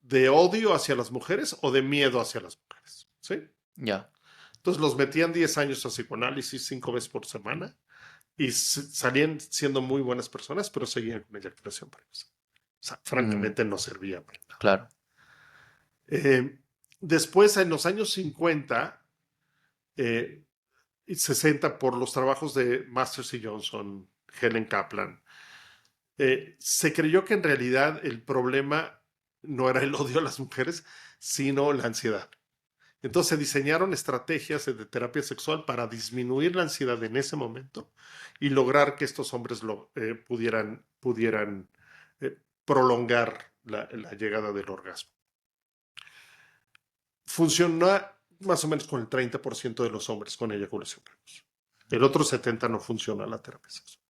de odio hacia las mujeres o de miedo hacia las mujeres. ¿Sí? Ya. Entonces los metían 10 años a psicoanálisis 5 veces por semana y salían siendo muy buenas personas, pero seguían con eyaculación precoz. O sea, francamente no servía para nada. Claro. Después, en los años 50 y 60, por los trabajos de Masters y Johnson, Helen Kaplan, Se creyó que en realidad el problema no era el odio a las mujeres, sino la ansiedad. Entonces se diseñaron estrategias de terapia sexual para disminuir la ansiedad en ese momento y lograr que estos hombres pudieran prolongar la llegada del orgasmo. Funciona más o menos con el 30% de los hombres con eyaculación precoz. El otro 70% no funciona la terapia sexual.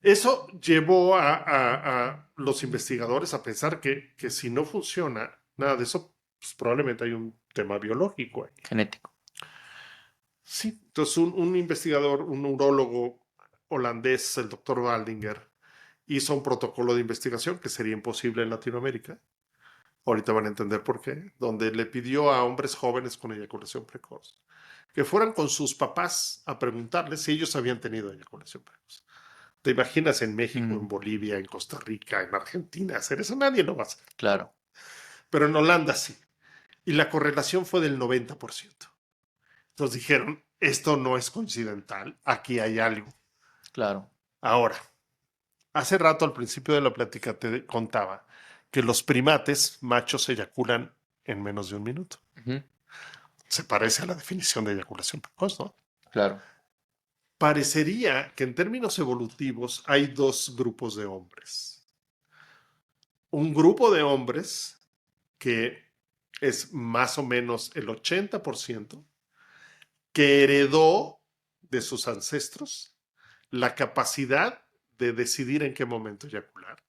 Eso llevó a los investigadores a pensar que si no funciona nada de eso, pues probablemente hay un tema biológico ahí. Genético. Sí, entonces un investigador, un neurólogo holandés, el doctor Waldinger, hizo un protocolo de investigación que sería imposible en Latinoamérica. Ahorita van a entender por qué, donde le pidió a hombres jóvenes con eyaculación precoz que fueran con sus papás a preguntarles si ellos habían tenido eyaculación precoz. ¿Te imaginas en México, en Bolivia, en Costa Rica, en Argentina hacer eso? Nadie lo va a hacer. Claro. Pero en Holanda sí. Y la correlación fue del 90%. Entonces dijeron, esto no es coincidental, aquí hay algo. Claro. Ahora, hace rato al principio de la plática te contaba que los primates machos eyaculan en menos de un minuto. Se parece a la definición de eyaculación precoz, ¿no? Claro. Parecería que en términos evolutivos hay dos grupos de hombres. Un grupo de hombres que es más o menos el 80%, que heredó de sus ancestros la capacidad de decidir en qué momento eyacular.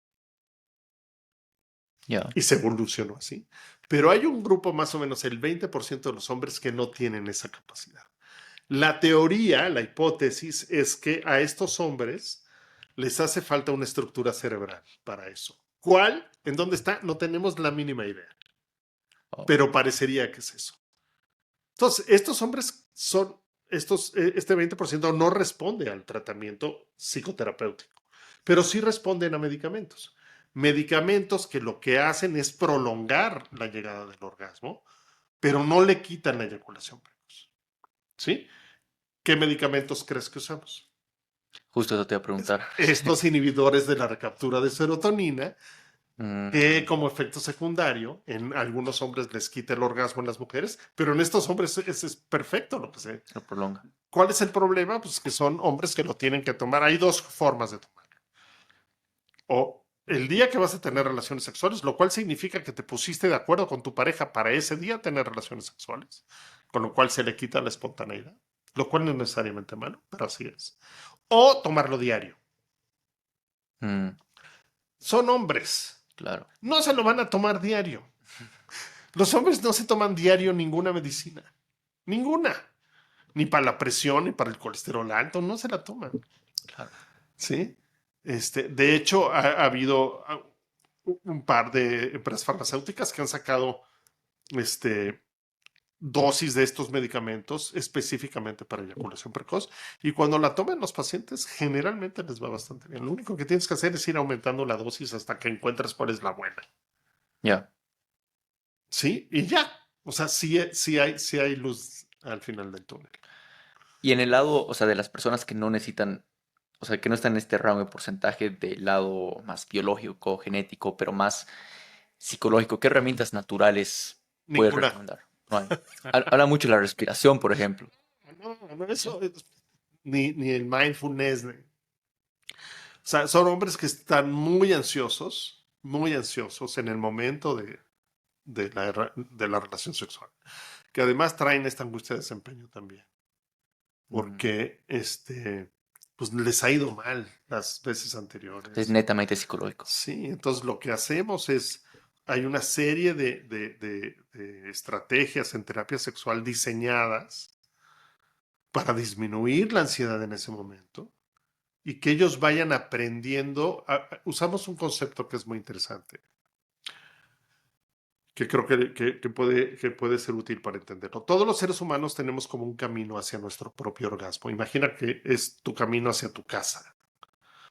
Yeah. Y se evolucionó así. Pero hay un grupo más o menos, el 20% de los hombres que no tienen esa capacidad. La teoría, la hipótesis, es que a estos hombres les hace falta una estructura cerebral para eso. ¿Cuál? ¿En dónde está? No tenemos la mínima idea. Pero parecería que es eso. Entonces, estos hombres este 20% no responde al tratamiento psicoterapéutico, pero sí responden a medicamentos. Medicamentos que lo que hacen es prolongar la llegada del orgasmo, pero no le quitan la eyaculación precoz. ¿Sí? ¿Qué medicamentos crees que usamos? Justo eso te iba a preguntar. Estos inhibidores de la recaptura de serotonina, que como efecto secundario, en algunos hombres les quita el orgasmo en las mujeres, pero en estos hombres es perfecto lo que se... Lo prolonga. ¿Cuál es el problema? Pues que son hombres que lo tienen que tomar. Hay dos formas de tomarlo. O el día que vas a tener relaciones sexuales, lo cual significa que te pusiste de acuerdo con tu pareja para ese día tener relaciones sexuales, con lo cual se le quita la espontaneidad, lo cual no es necesariamente malo, pero así es. O tomarlo diario. Son hombres. Claro. No se lo van a tomar diario. Los hombres no se toman diario ninguna medicina. Ninguna. Ni para la presión, ni para el colesterol alto, no se la toman. Claro. ¿Sí? De hecho, ha habido un par de empresas farmacéuticas que han sacado dosis de estos medicamentos específicamente para eyaculación precoz, y cuando la toman los pacientes generalmente les va bastante bien. Lo único que tienes que hacer es ir aumentando la dosis hasta que encuentres cuál es la buena. Ya. Sí, y ya. O sea, sí hay luz al final del túnel. Y en el lado, o sea, de las personas que no necesitan, o sea, que no están en este rango de porcentaje del lado más biológico, genético, pero más psicológico, ¿qué herramientas naturales puedes Ninguna. recomendar? No hay. Habla mucho de la respiración, por ejemplo. No, eso ni el mindfulness. O sea, son hombres que están muy ansiosos en el momento de la relación sexual, que además traen esta angustia de desempeño también, porque pues les ha ido mal las veces anteriores. Es netamente psicológico. Sí, entonces lo que hacemos es, hay una serie de estrategias en terapia sexual diseñadas para disminuir la ansiedad en ese momento y que ellos vayan aprendiendo. Usamos un concepto que es muy interesante, que creo que puede ser útil para entenderlo. Todos los seres humanos tenemos como un camino hacia nuestro propio orgasmo. Imagina que es tu camino hacia tu casa.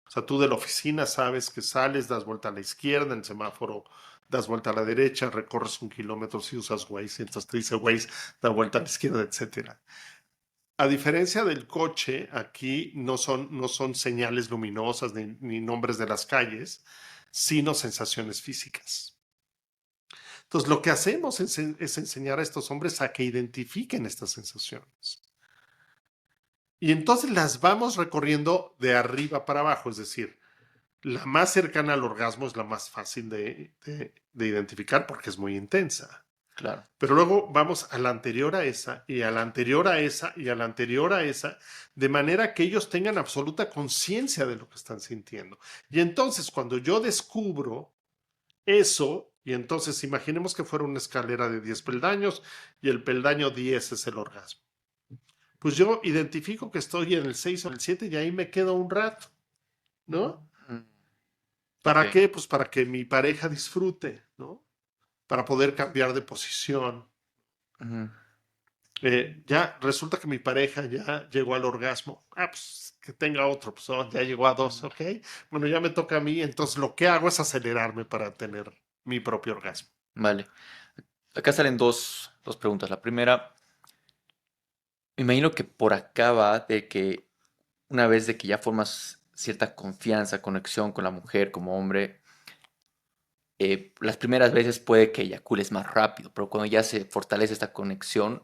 O sea, tú de la oficina sabes que sales, das vuelta a la izquierda, en el semáforo das vuelta a la derecha, recorres 1 kilómetro si usas Waze, entonces te dice Waze, da vuelta a la izquierda, etc. A diferencia del coche, aquí no son señales luminosas ni nombres de las calles, sino sensaciones físicas. Entonces, lo que hacemos es enseñar a estos hombres a que identifiquen estas sensaciones. Y entonces las vamos recorriendo de arriba para abajo, es decir, la más cercana al orgasmo es la más fácil de identificar porque es muy intensa. Claro. Pero luego vamos a la anterior a esa, y a la anterior a esa, y a la anterior a esa, de manera que ellos tengan absoluta conciencia de lo que están sintiendo. Y entonces, cuando yo descubro eso, y entonces imaginemos que fuera una escalera de 10 peldaños, y el peldaño 10 es el orgasmo. Pues yo identifico que estoy en el 6 o el 7 y ahí me quedo un rato, ¿no? ¿Para Ok. qué? Pues para que mi pareja disfrute, ¿no? Para poder cambiar de posición. Ujú. Ya resulta que mi pareja ya llegó al orgasmo. Ah, pues que tenga otro, pues ya llegó a 2, ¿ok? Bueno, ya me toca a mí, entonces lo que hago es acelerarme para tener mi propio orgasmo. Vale. Acá salen dos preguntas. La primera, me imagino que por acá va de que una vez de que ya formas cierta confianza, conexión con la mujer como hombre, las primeras veces puede que eyacules más rápido, pero cuando ya se fortalece esta conexión,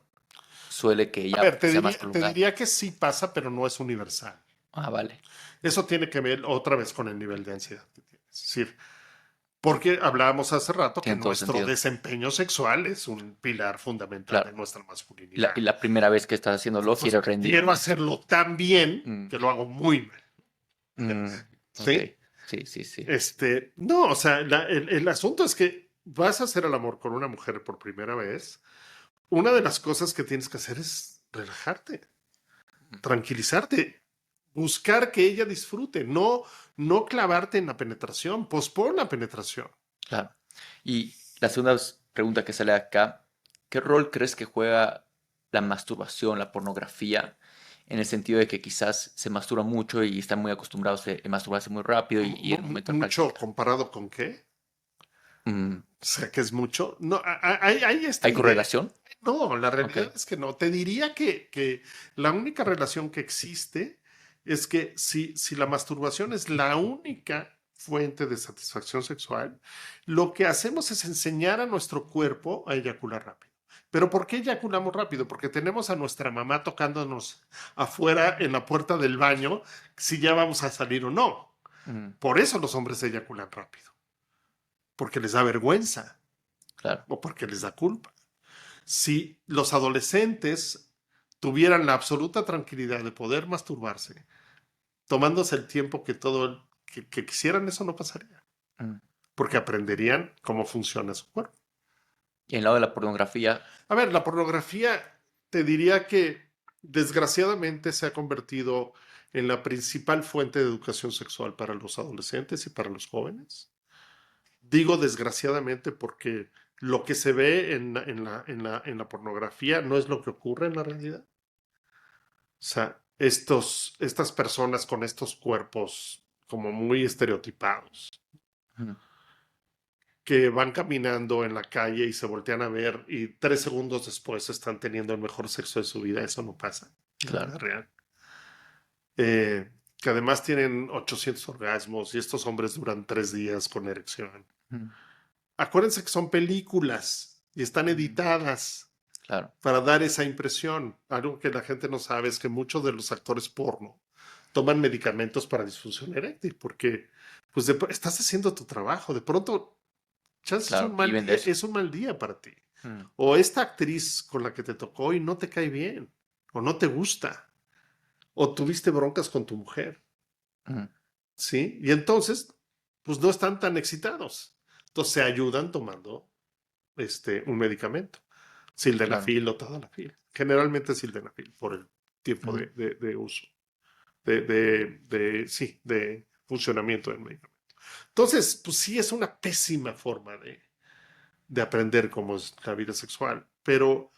suele que A ver, ya sea más te prolongada. diría que sí pasa, pero no es universal. Ah, vale. Eso tiene que ver otra vez con el nivel de ansiedad que tienes. Es decir, porque hablábamos hace rato que Tiene todo nuestro sentido. desempeño sexual es un pilar fundamental de Claro. nuestra Y masculinidad. la primera vez que estás haciéndolo, Entonces, quieres rendir. quiero hacerlo tan bien Mm, que lo hago muy mal. mm, ok. ¿Sí? Sí, sí, sí. No, o sea, el asunto es que vas a hacer el amor con una mujer por primera vez. Una de las cosas que tienes que hacer es relajarte, tranquilizarte, buscar que ella disfrute, no clavarte en la penetración, pospon la penetración. Claro. Y la segunda pregunta que sale acá, ¿qué rol crees que juega la masturbación, la pornografía, en el sentido de que quizás se masturba mucho y están muy acostumbrados a masturbarse muy rápido y en el momento de Mucho práctica? comparado con qué. Mm, O sea, que es mucho. No, hay esta ¿hay idea. correlación? No, la Ok. realidad es que no. Te diría que la única relación que existe es que si la masturbación es la única fuente de satisfacción sexual, lo que hacemos es enseñar a nuestro cuerpo a eyacular rápido. ¿Pero por qué eyaculamos rápido? Porque tenemos a nuestra mamá tocándonos afuera en la puerta del baño si ya vamos a salir o no. Mm, Por eso los hombres eyaculan rápido, porque les da vergüenza claro, o porque les da culpa. Si los adolescentes tuvieran la absoluta tranquilidad de poder masturbarse, tomándose el tiempo que quisieran, eso no pasaría, mm. porque aprenderían cómo funciona su cuerpo. Y en el lado de la pornografía, A ver, la pornografía, te diría que desgraciadamente se ha convertido en la principal fuente de educación sexual para los adolescentes y para los jóvenes. Digo desgraciadamente porque lo que se ve en la pornografía no es lo que ocurre en la realidad. O sea, estas personas con estos cuerpos como muy estereotipados, mm, que van caminando en la calle y se voltean a ver y 3 segundos después están teniendo el mejor sexo de su vida, eso no pasa en la claro, vida real. Que además tienen 800 orgasmos y estos hombres duran 3 días con erección. mm, Acuérdense que son películas y están mm, editadas claro, para dar esa impresión. Algo que la gente no sabe es que muchos de los actores porno toman medicamentos para disfunción eréctil porque pues estás haciendo tu trabajo. De pronto, chance claro, viven de eso. es un mal día para ti. Mm, O esta actriz con la que te tocó y no te cae bien, o no te gusta, o tuviste broncas con tu mujer, mm, ¿sí? Y entonces, pues no están tan excitados. Entonces se ayudan tomando un medicamento. claro, Sildenafil o tadalafil. Generalmente sildenafil por el tiempo mm, de uso, sí, de funcionamiento del medicamento. Entonces, pues sí, es una pésima forma de aprender cómo es la vida sexual. Pero,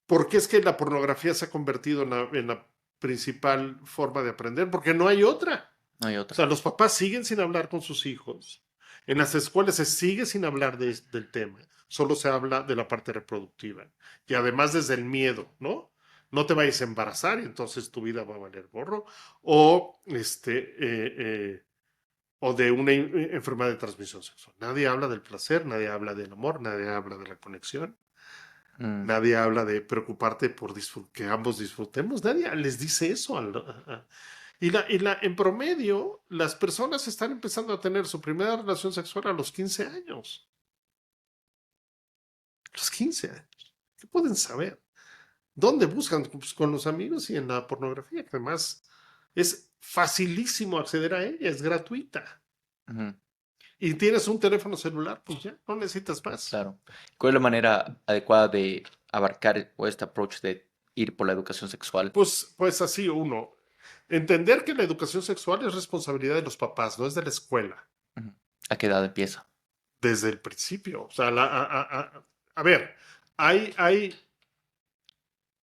¿por qué es que la pornografía se ha convertido en la principal forma de aprender? Porque no hay otra. no hay O otra. sea, los papás siguen sin hablar con sus hijos. En las escuelas se sigue sin hablar del tema. Solo se habla de la parte reproductiva. Y además desde el miedo, ¿no? no te vayas a embarazar y entonces tu vida va a valer gorro, o, o de una enfermedad de transmisión sexual. Nadie habla del placer, nadie habla del amor, nadie habla de la conexión, Mm, nadie habla de preocuparte por que ambos disfrutemos, nadie les dice eso. En promedio, las personas están empezando a tener su primera relación sexual a los 15 años. Los 15 años. ¿Qué pueden saber? ¿Dónde buscan? Pues con los amigos y en la pornografía, que además es facilísimo acceder a ella, es gratuita. ujú, Y tienes un teléfono celular, pues ya, no necesitas más. claro. ¿Cuál es la manera adecuada de abarcar o este approach de ir por la educación sexual? Pues así uno. Entender que la educación sexual es responsabilidad de los papás, no es de la escuela, Ujú. ¿A qué edad empieza? desde el principio. O sea, a ver, hay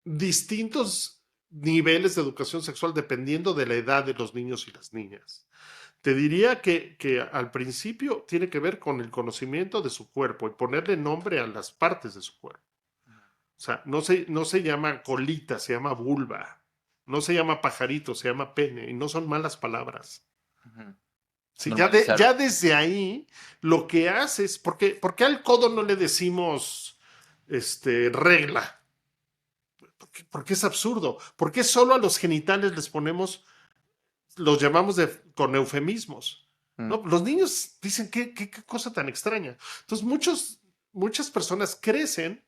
distintos niveles de educación sexual dependiendo de la edad de los niños y las niñas. Te diría que al principio tiene que ver con el conocimiento de su cuerpo y ponerle nombre a las partes de su cuerpo. O sea, no se llama colita, se llama vulva. No se llama pajarito, se llama pene. Y no son malas palabras. Ujú. Sí, Normalizar. ya desde ahí lo que haces, ¿por qué al codo no le decimos regla? Porque es absurdo. ¿Por qué solo a los genitales les ponemos, los llamamos con eufemismos? Mm, ¿No? Los niños dicen, ¿qué cosa tan extraña? Entonces, muchas personas crecen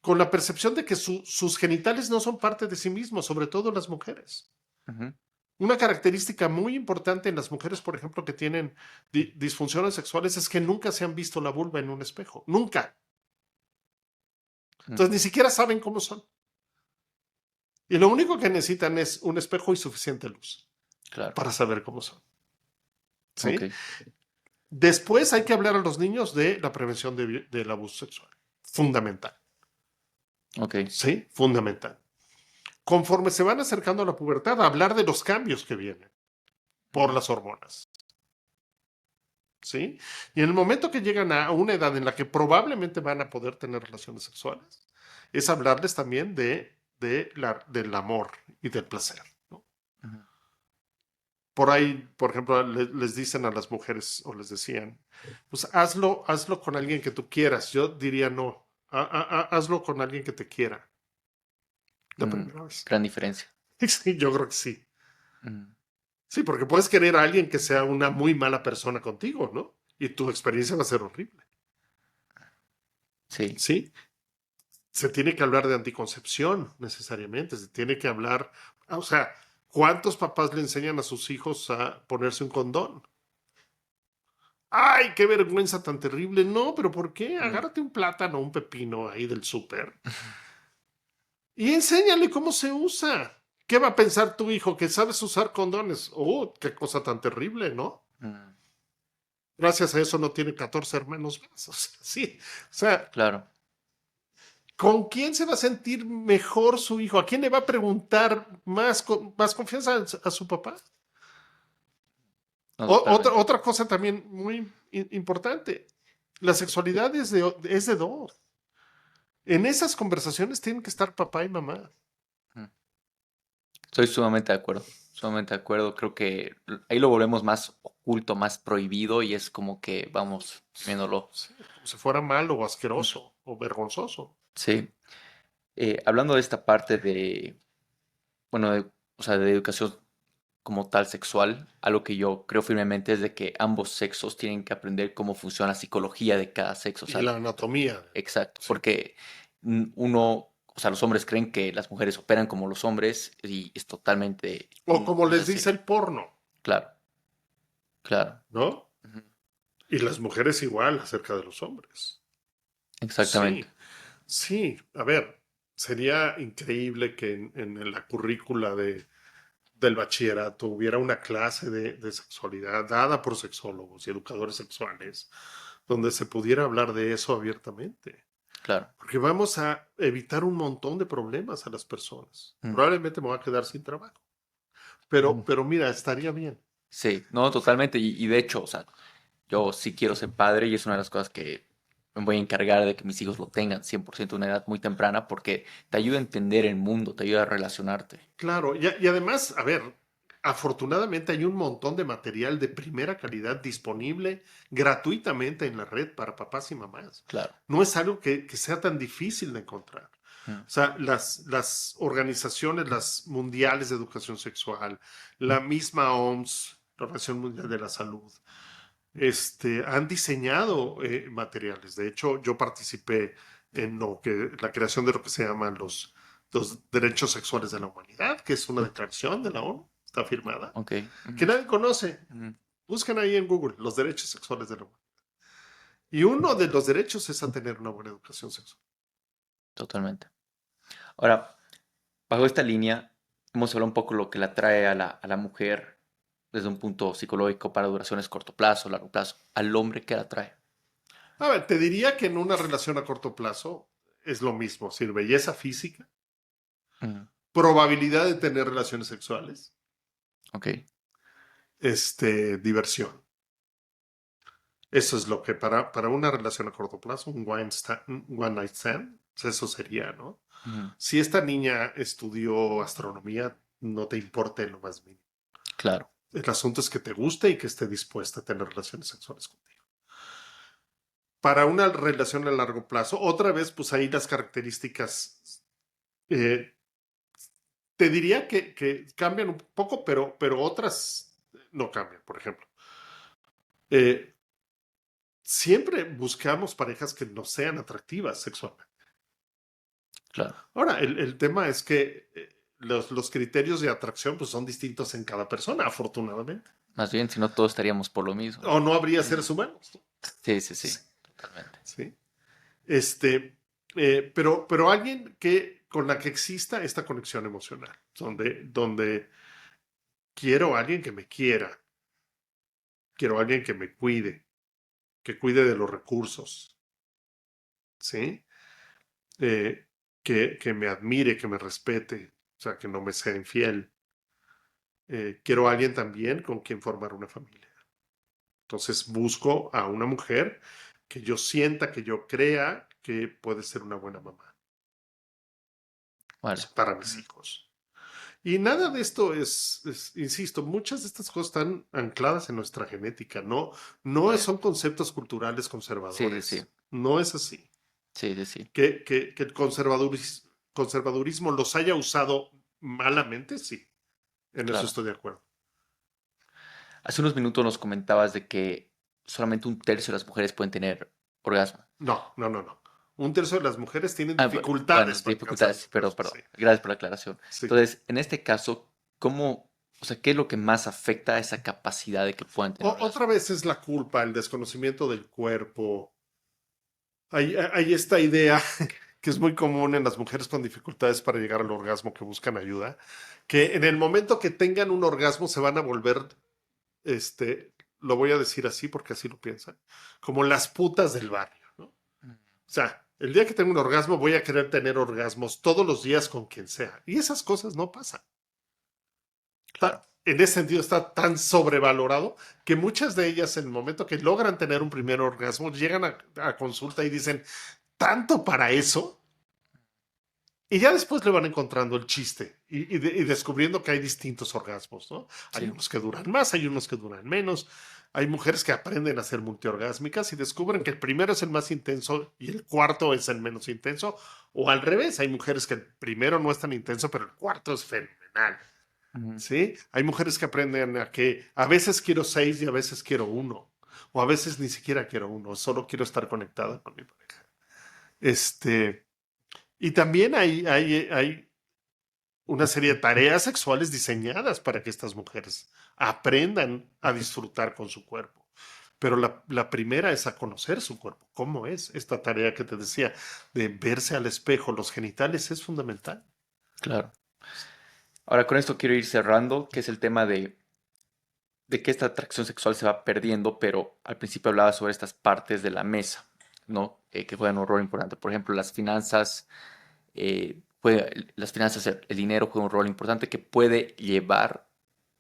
con la percepción de que sus genitales no son parte de sí mismos, sobre todo las mujeres. ujú, Una característica muy importante en las mujeres, por ejemplo, que tienen disfunciones sexuales es que nunca se han visto la vulva en un espejo. Nunca. mm, Entonces ni siquiera saben cómo son. Y lo único que necesitan es un espejo y suficiente luz claro. para saber cómo son. Ok. ¿Sí? Después hay que hablar a los niños de la prevención del abuso sexual. Fundamental. Ok. ¿Sí? Fundamental. Conforme se van acercando a la pubertad, hablar de los cambios que vienen por Ujú, las hormonas. ¿Sí? Y en el momento que llegan a una edad en la que probablemente van a poder tener relaciones sexuales, es hablarles también del amor y del placer. ¿No? ujú, Por ahí, por ejemplo, les dicen a las mujeres o les decían, pues hazlo con alguien que tú quieras. Yo diría no, hazlo con alguien que te quiera la mm, primera vez. gran diferencia. Sí, yo creo que sí. Mm, Sí, porque puedes querer a alguien que sea una muy mala persona contigo, ¿no? Y tu experiencia va a ser horrible. sí. Sí, se tiene que hablar de anticoncepción necesariamente, se tiene que hablar, o sea, ¿cuántos papás le enseñan a sus hijos a ponerse un condón? ¡Ay, qué vergüenza tan terrible! No, pero ¿por qué? Mm, Agárrate un plátano o un pepino ahí del súper y enséñale cómo se usa. ¿Qué va a pensar tu hijo? ¿Que sabes usar condones? ¡Oh, qué cosa tan terrible!, ¿no? mm, Gracias a eso no tiene 14 hermanos más. O sea, sí. O sea, claro. ¿con quién se va a sentir mejor su hijo? ¿A quién le va a preguntar más confianza a su papá? No, totalmente. Otra cosa también muy importante. La sexualidad es de dos. En esas conversaciones tienen que estar papá y mamá. Mm. Estoy sumamente de acuerdo. Sumamente de acuerdo. Creo que ahí lo volvemos más oculto, más prohibido y es como que vamos viéndolo. Sí, como si fuera malo o Mm, asqueroso o vergonzoso. sí. Hablando de esta parte de, bueno, o sea, de educación como tal sexual, algo que yo creo firmemente es de que ambos sexos tienen que aprender cómo funciona la psicología de cada sexo. O Y sea, la anatomía. exacto, Sí. porque o sea, los hombres creen que las mujeres operan como los hombres y es totalmente, O como no es les así. dice el porno, Claro, claro. ¿no? Ujú, Y las mujeres igual acerca de los hombres. exactamente. Sí, sí. A ver, sería increíble que en la currícula del bachillerato hubiera una clase de sexualidad dada por sexólogos y educadores sexuales, donde se pudiera hablar de eso abiertamente. Claro. Porque vamos a evitar un montón de problemas a las personas. Mm, Probablemente me voy a quedar sin trabajo. mm. Pero mira, estaría bien. Sí, no, totalmente. Y de hecho, o sea, yo sí quiero ser padre y es una de las cosas que me voy a encargar de que mis hijos lo tengan 100% a una edad muy temprana porque te ayuda a entender el mundo, te ayuda a relacionarte. Claro, y además, a ver, afortunadamente hay un montón de material de primera calidad disponible gratuitamente en la red para papás y mamás. Claro. No es algo que sea tan difícil de encontrar. Mm. O sea, las organizaciones, las mundiales de educación sexual, la misma OMS, la Organización Mundial de la Salud, han diseñado materiales. De hecho, yo participé en la creación de lo que se llaman los derechos sexuales de la humanidad, que es una declaración de la ONU, está firmada, Ok. que nadie conoce. Ujú. Buscan ahí en Google los derechos sexuales de la humanidad. Y uno de los derechos es a tener una buena educación sexual. Totalmente. Ahora, bajo esta línea, hemos hablado un poco lo que le atrae a la mujer desde un punto psicológico para duraciones corto plazo, largo plazo, al hombre que la atrae. A ver, te diría que en una relación a corto plazo es lo mismo, es decir, belleza física, Ujú. probabilidad de tener relaciones sexuales, Ok. diversión. Eso es lo que para una relación a corto plazo, un one night stand, pues eso sería, ¿no? Ujú. Si esta niña estudió astronomía, no te importa en lo más mínimo. Claro. El asunto es que te guste y que esté dispuesta a tener relaciones sexuales contigo. Para una relación a largo plazo, otra vez, pues ahí las características, eh, te diría que cambian un poco, pero otras no cambian. Por ejemplo, eh, siempre buscamos parejas que no sean atractivas sexualmente. Claro. Ahora, el tema es que los criterios de atracción pues, son distintos en cada persona, afortunadamente. Más bien, si no, todos estaríamos por lo mismo. O no habría Mm. seres humanos, ¿no? Sí, sí, sí. Sí. Totalmente. ¿Sí? Este, pero alguien con la que exista esta conexión emocional, donde quiero a alguien que me quiera, quiero a alguien que me cuide, que cuide de los recursos, ¿sí? Eh, que me admire, que me respete, o sea, que no me sea infiel. Quiero a alguien también con quien formar una familia. Entonces busco a una mujer que yo sienta, que yo crea que puede ser una buena mamá Vale. para mis hijos. Y nada de esto insisto, muchas de estas cosas están ancladas en nuestra genética, no Vale. son conceptos culturales Sí, sí, sí. conservadores, no es así. Sí, sí, sí. Que el conservadurismo los haya usado malamente, sí, en eso Claro. estoy de acuerdo. Hace unos minutos nos comentabas de que solamente un tercio de las mujeres pueden tener orgasmo. No, no, no, no. Un tercio de las mujeres tienen Ah, bueno, dificultades para alcanzar dificultades, ese perdón, orgasmo, perdón. sí, Gracias por la aclaración. sí. Entonces, en este caso, ¿cómo, o sea, qué es lo que más afecta a esa capacidad de que puedan tener orgasmo? Otra vez es la culpa, el desconocimiento del cuerpo. Hay esta idea que es muy común en las mujeres con dificultades para llegar al orgasmo que buscan ayuda, que en el momento que tengan un orgasmo se van a volver, lo voy a decir así porque así lo piensan, como las putas del barrio, ¿no? O Mm. sea, el día que tengo un orgasmo voy a querer tener orgasmos todos los días con quien sea. Y esas cosas no pasan. Claro. En ese sentido está tan sobrevalorado que muchas de ellas en el momento que logran tener un primer orgasmo llegan a consulta y dicen, ¿tanto para eso? Y ya después le van encontrando el chiste y descubriendo que hay distintos orgasmos, ¿no? Hay Sí. unos que duran más, hay unos que duran menos. Hay mujeres que aprenden a ser multiorgásmicas y descubren que el primero es el más intenso y el cuarto es el menos intenso. O al revés, hay mujeres que el primero no es tan intenso, pero el cuarto es fenomenal. Ujú. ¿Sí? Hay mujeres que aprenden a que a veces quiero 6 y a veces quiero uno. O a veces ni siquiera quiero uno, solo quiero estar conectada con mi pareja. Y también hay una serie de tareas sexuales diseñadas para que estas mujeres aprendan a disfrutar con su cuerpo. Pero la primera es a conocer su cuerpo. ¿Cómo es esta tarea que te decía de verse al espejo? Los genitales es fundamental. Claro. Ahora con esto quiero ir cerrando, que es el tema de que esta atracción sexual se va perdiendo, pero al principio hablaba sobre estas partes de la mesa, ¿no? Que juegan un rol importante. Por ejemplo, las finanzas, las finanzas, el dinero juega un rol importante que puede llevar,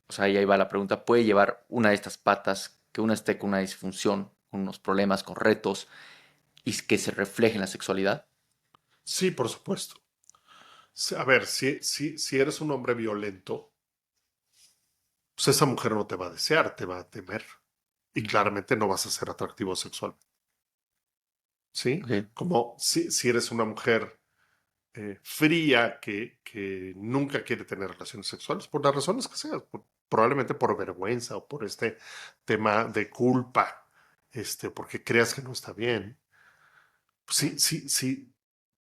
o sea, y ahí va la pregunta, puede llevar una de estas patas, que una esté con una disfunción, con unos problemas, con retos, y que se refleje en la sexualidad. Sí, por supuesto. A ver, si eres un hombre violento, pues esa mujer no te va a desear, te va a temer. Y claramente no vas a ser atractivo sexual. ¿Sí? Ok. Como si eres una mujer fría que nunca quiere tener relaciones sexuales, por las razones que sean, probablemente por vergüenza o por este tema de culpa, porque creas que no está bien. Si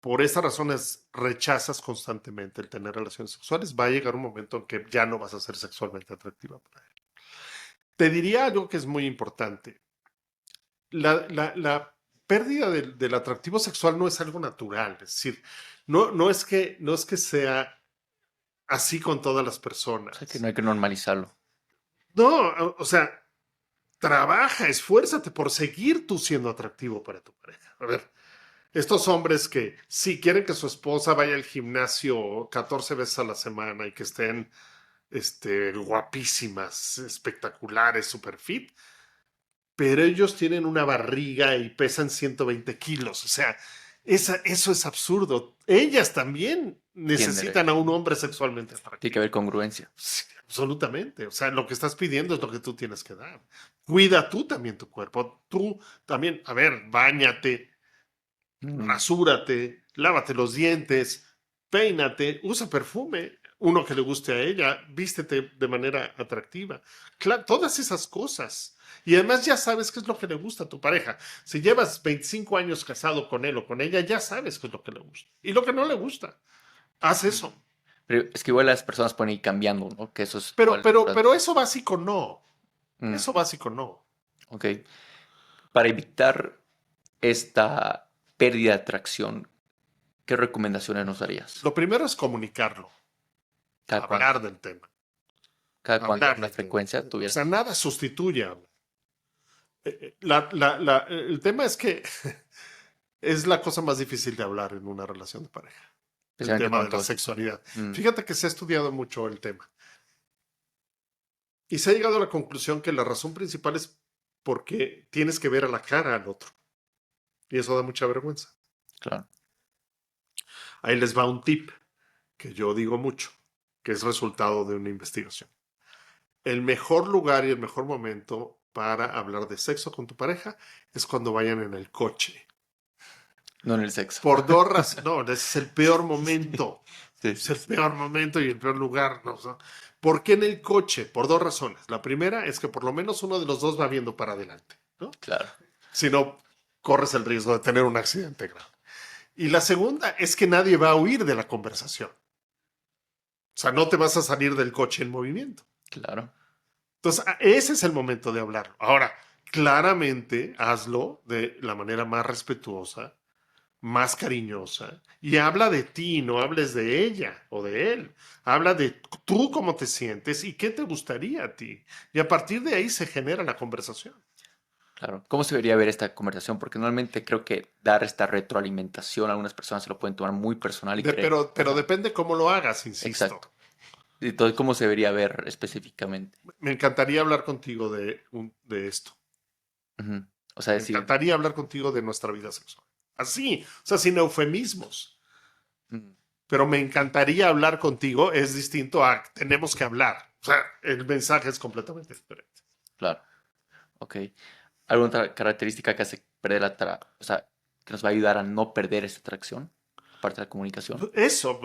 por esas razones rechazas constantemente el tener relaciones sexuales, va a llegar un momento en que ya no vas a ser sexualmente atractiva para él. Te diría algo que es muy importante. La pérdida del atractivo sexual no es algo natural, es decir, no es que sea así con todas las O sea, que no personas. hay que normalizarlo. No, o sea, trabaja, esfuérzate por seguir tú siendo atractivo para tu pareja. A ver, estos hombres que sí quieren que su esposa vaya al gimnasio 14 veces a la semana y que estén guapísimas, espectaculares, super fit, pero ellos tienen una barriga y pesan 120 kilos. O sea, eso es absurdo. Ellas también Tiene, necesitan a un hombre sexualmente tiene que atractivo. haber congruencia. Sí, absolutamente. O sea, lo que estás pidiendo es lo que tú tienes que dar. Cuida tú también tu cuerpo. Tú también, a ver, báñate, Mm, rasúrate, lávate los dientes, peínate, usa perfume, uno que le guste a ella, vístete de manera atractiva. Claro, todas esas cosas. Y además ya sabes qué es lo que le gusta a tu pareja. Si llevas 25 años casado con él o con ella, ya sabes qué es lo que le gusta. Y lo que no le gusta, haz eso. Pero es que igual las personas pueden ir cambiando, ¿no? Que eso es Pero, igual. pero, pero eso básico no. Mm, Eso básico no. ok. Para evitar esta pérdida de atracción, ¿qué recomendaciones nos darías? Lo primero es comunicarlo, ¿Cada cuánto? hablar del tema, ¿Cada cuánto? hablar ¿Una del tema. frecuencia O sea, tuvieras? nada sustituye a hablar. El tema es que es la cosa más difícil de hablar en una relación de pareja, el Especialmente tema de cuando la todo es... sexualidad. Mm, Fíjate que se ha estudiado mucho el tema y se ha llegado a la conclusión que la razón principal es porque tienes que ver a la cara al otro y eso da mucha vergüenza. claro. Ahí les va un tip que yo digo mucho, que es resultado de una investigación. El mejor lugar y el mejor momento para hablar de sexo con tu pareja es cuando vayan en el coche. No en el sexo. Por dos razones. No, ese es el peor Sí, momento. sí, Es sí, el sí. peor momento y el peor lugar. ¿No? O sea, ¿por qué en el coche? Por dos razones. La primera es que por lo menos uno de los dos va viendo para adelante, ¿no? Claro, Si no, corres el riesgo de tener un accidente grave. Y la segunda es que nadie va a huir de la conversación. O sea, no te vas a salir del coche en movimiento. claro. Entonces, ese es el momento de hablarlo. Ahora, claramente hazlo de la manera más respetuosa, más cariñosa, y habla de ti, no hables de ella o de él. Habla de tú cómo te sientes y qué te gustaría a ti. Y a partir de ahí se genera la conversación. Claro. ¿Cómo se debería ver esta conversación? Porque normalmente creo que dar esta retroalimentación a algunas personas se lo pueden tomar muy personal y creer. Pero Ajá, depende cómo lo hagas, insisto. exacto. Entonces, ¿cómo se debería ver específicamente? Me encantaría hablar contigo de esto. Ujú. O sea, Me decir, encantaría hablar contigo de nuestra vida sexual. Así, o sea, sin eufemismos. mm, Pero me encantaría hablar contigo, es distinto a tenemos que hablar. O sea, el mensaje es completamente diferente. claro, ok. ¿Alguna otra característica que hace perder o sea, que nos va a ayudar a no perder esta atracción? Aparte de la comunicación. Eso,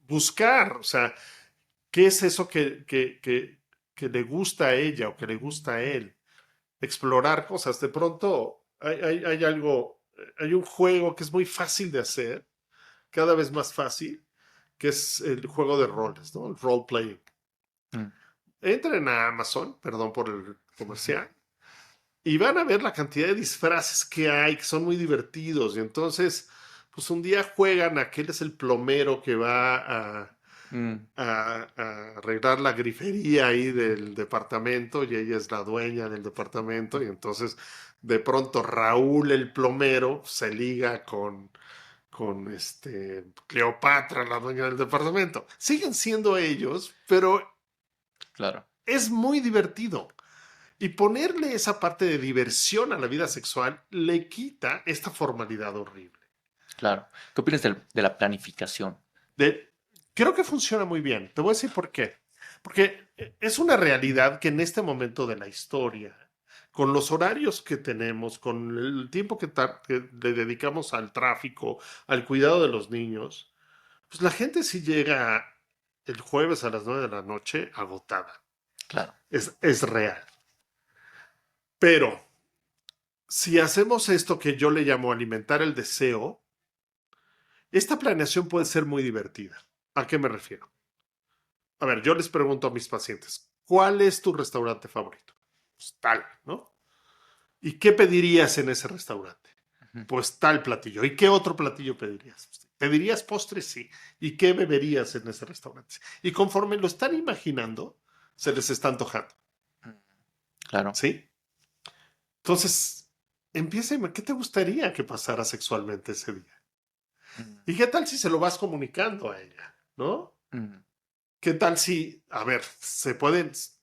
buscar, o sea, ¿qué es eso que le gusta a ella o que le gusta a él? Explorar cosas. De pronto hay algo, hay un juego que es muy fácil de hacer, cada vez más fácil, que es el juego de roles, ¿no? El role playing. Mm, Entren a Amazon, perdón por el comercial, y van a ver la cantidad de disfraces que hay, que son muy divertidos. Y entonces, pues un día juegan, aquel es el plomero que va mm, a arreglar la grifería ahí del departamento y ella es la dueña del departamento. Y entonces, de pronto, Raúl el plomero se liga con Cleopatra, la dueña del departamento. Siguen siendo ellos, pero claro. es muy divertido. Y ponerle esa parte de diversión a la vida sexual le quita esta formalidad horrible. Claro. ¿Qué opinas de la planificación? De, Creo que funciona muy bien. Te voy a decir por qué. Porque es una realidad que en este momento de la historia, con los horarios que tenemos, con el tiempo que le dedicamos al tráfico, al cuidado de los niños, pues la gente sí llega el jueves a las 9 de la noche agotada. Claro. Es real. Pero si hacemos esto que yo le llamo alimentar el deseo, esta planeación puede ser muy divertida. ¿A qué me refiero? A ver, yo les pregunto a mis pacientes, ¿cuál es tu restaurante favorito? Pues tal, ¿no? ¿Y qué pedirías en ese restaurante? Ujú. Pues tal platillo. ¿Y qué otro platillo pedirías? ¿Pedirías postres? Sí. ¿Y qué beberías en ese restaurante? Y conforme lo están imaginando, se les está antojando. Claro. ¿Sí? Entonces, ¿qué te gustaría que pasara sexualmente ese día? Mm, ¿Y qué tal si se lo vas comunicando a ella? ¿No? mm, ¿Qué tal si, a ver,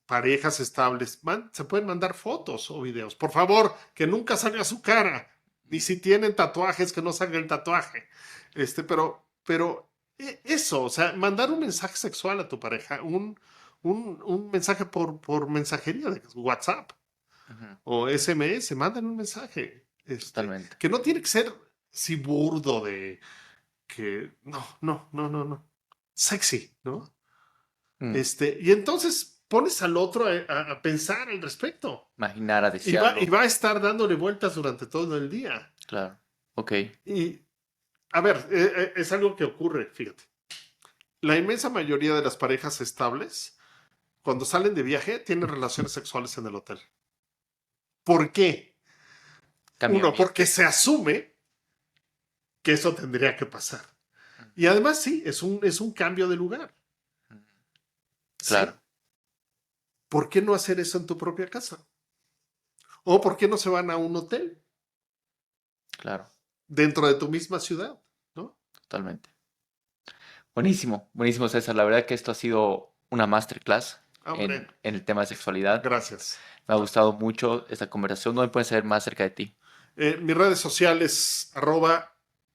parejas estables, se pueden mandar fotos o videos? Por favor, que nunca salga su cara. Ni si tienen tatuajes, que no salga el tatuaje. Pero eso, o sea, mandar un mensaje sexual a tu pareja, un mensaje por mensajería de WhatsApp ujú. o SMS, mandan un mensaje. Totalmente. Que no tiene que ser si burdo de que, no, no, no, no, no. Sexy, ¿no? Mm, Y entonces pones al otro a pensar al respecto. Imaginar, a Y desearlo. va a estar dándole vueltas durante todo el día. Claro. Ok. Y, a ver, es algo que ocurre, fíjate. La inmensa mayoría de las parejas estables, cuando salen de viaje, tienen relaciones sexuales en el hotel. ¿Por qué? Cambio de Uno, porque ambiente. se asume que eso tendría que pasar. Mm, Y además, sí, es un cambio de lugar. mm. Claro. ¿Sí? ¿Por qué no hacer eso en tu propia casa? ¿O por qué no se van a un hotel Claro. dentro de tu misma ciudad? ¿No? Totalmente. Buenísimo. Buenísimo, César. La verdad que esto ha sido una masterclass Hombre, en el tema de sexualidad. gracias. Me ha gustado mucho esta conversación. ¿Dónde pueden saber más acerca de ti? Mis redes sociales,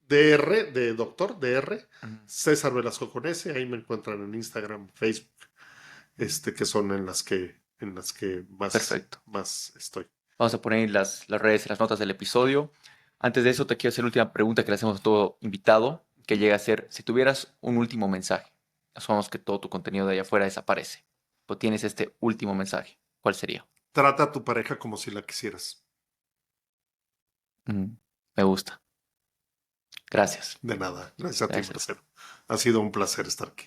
@DR, de doctor, DR, Ujú. César Velasco con S, ahí me encuentran en Instagram, Facebook, que son en las que Perfecto. más estoy. Vamos a poner las redes en las notas del episodio. Antes de eso, te quiero hacer la última pregunta que le hacemos a todo invitado, que llega a ser, si tuvieras un último mensaje, asumamos que todo tu contenido de allá afuera desaparece, pero tienes este último mensaje, ¿cuál sería? Trata a tu pareja como si la quisieras. Mm, me gusta. Gracias. De nada. Gracias a ti, Gracias. Marcelo. Ha sido un placer estar aquí.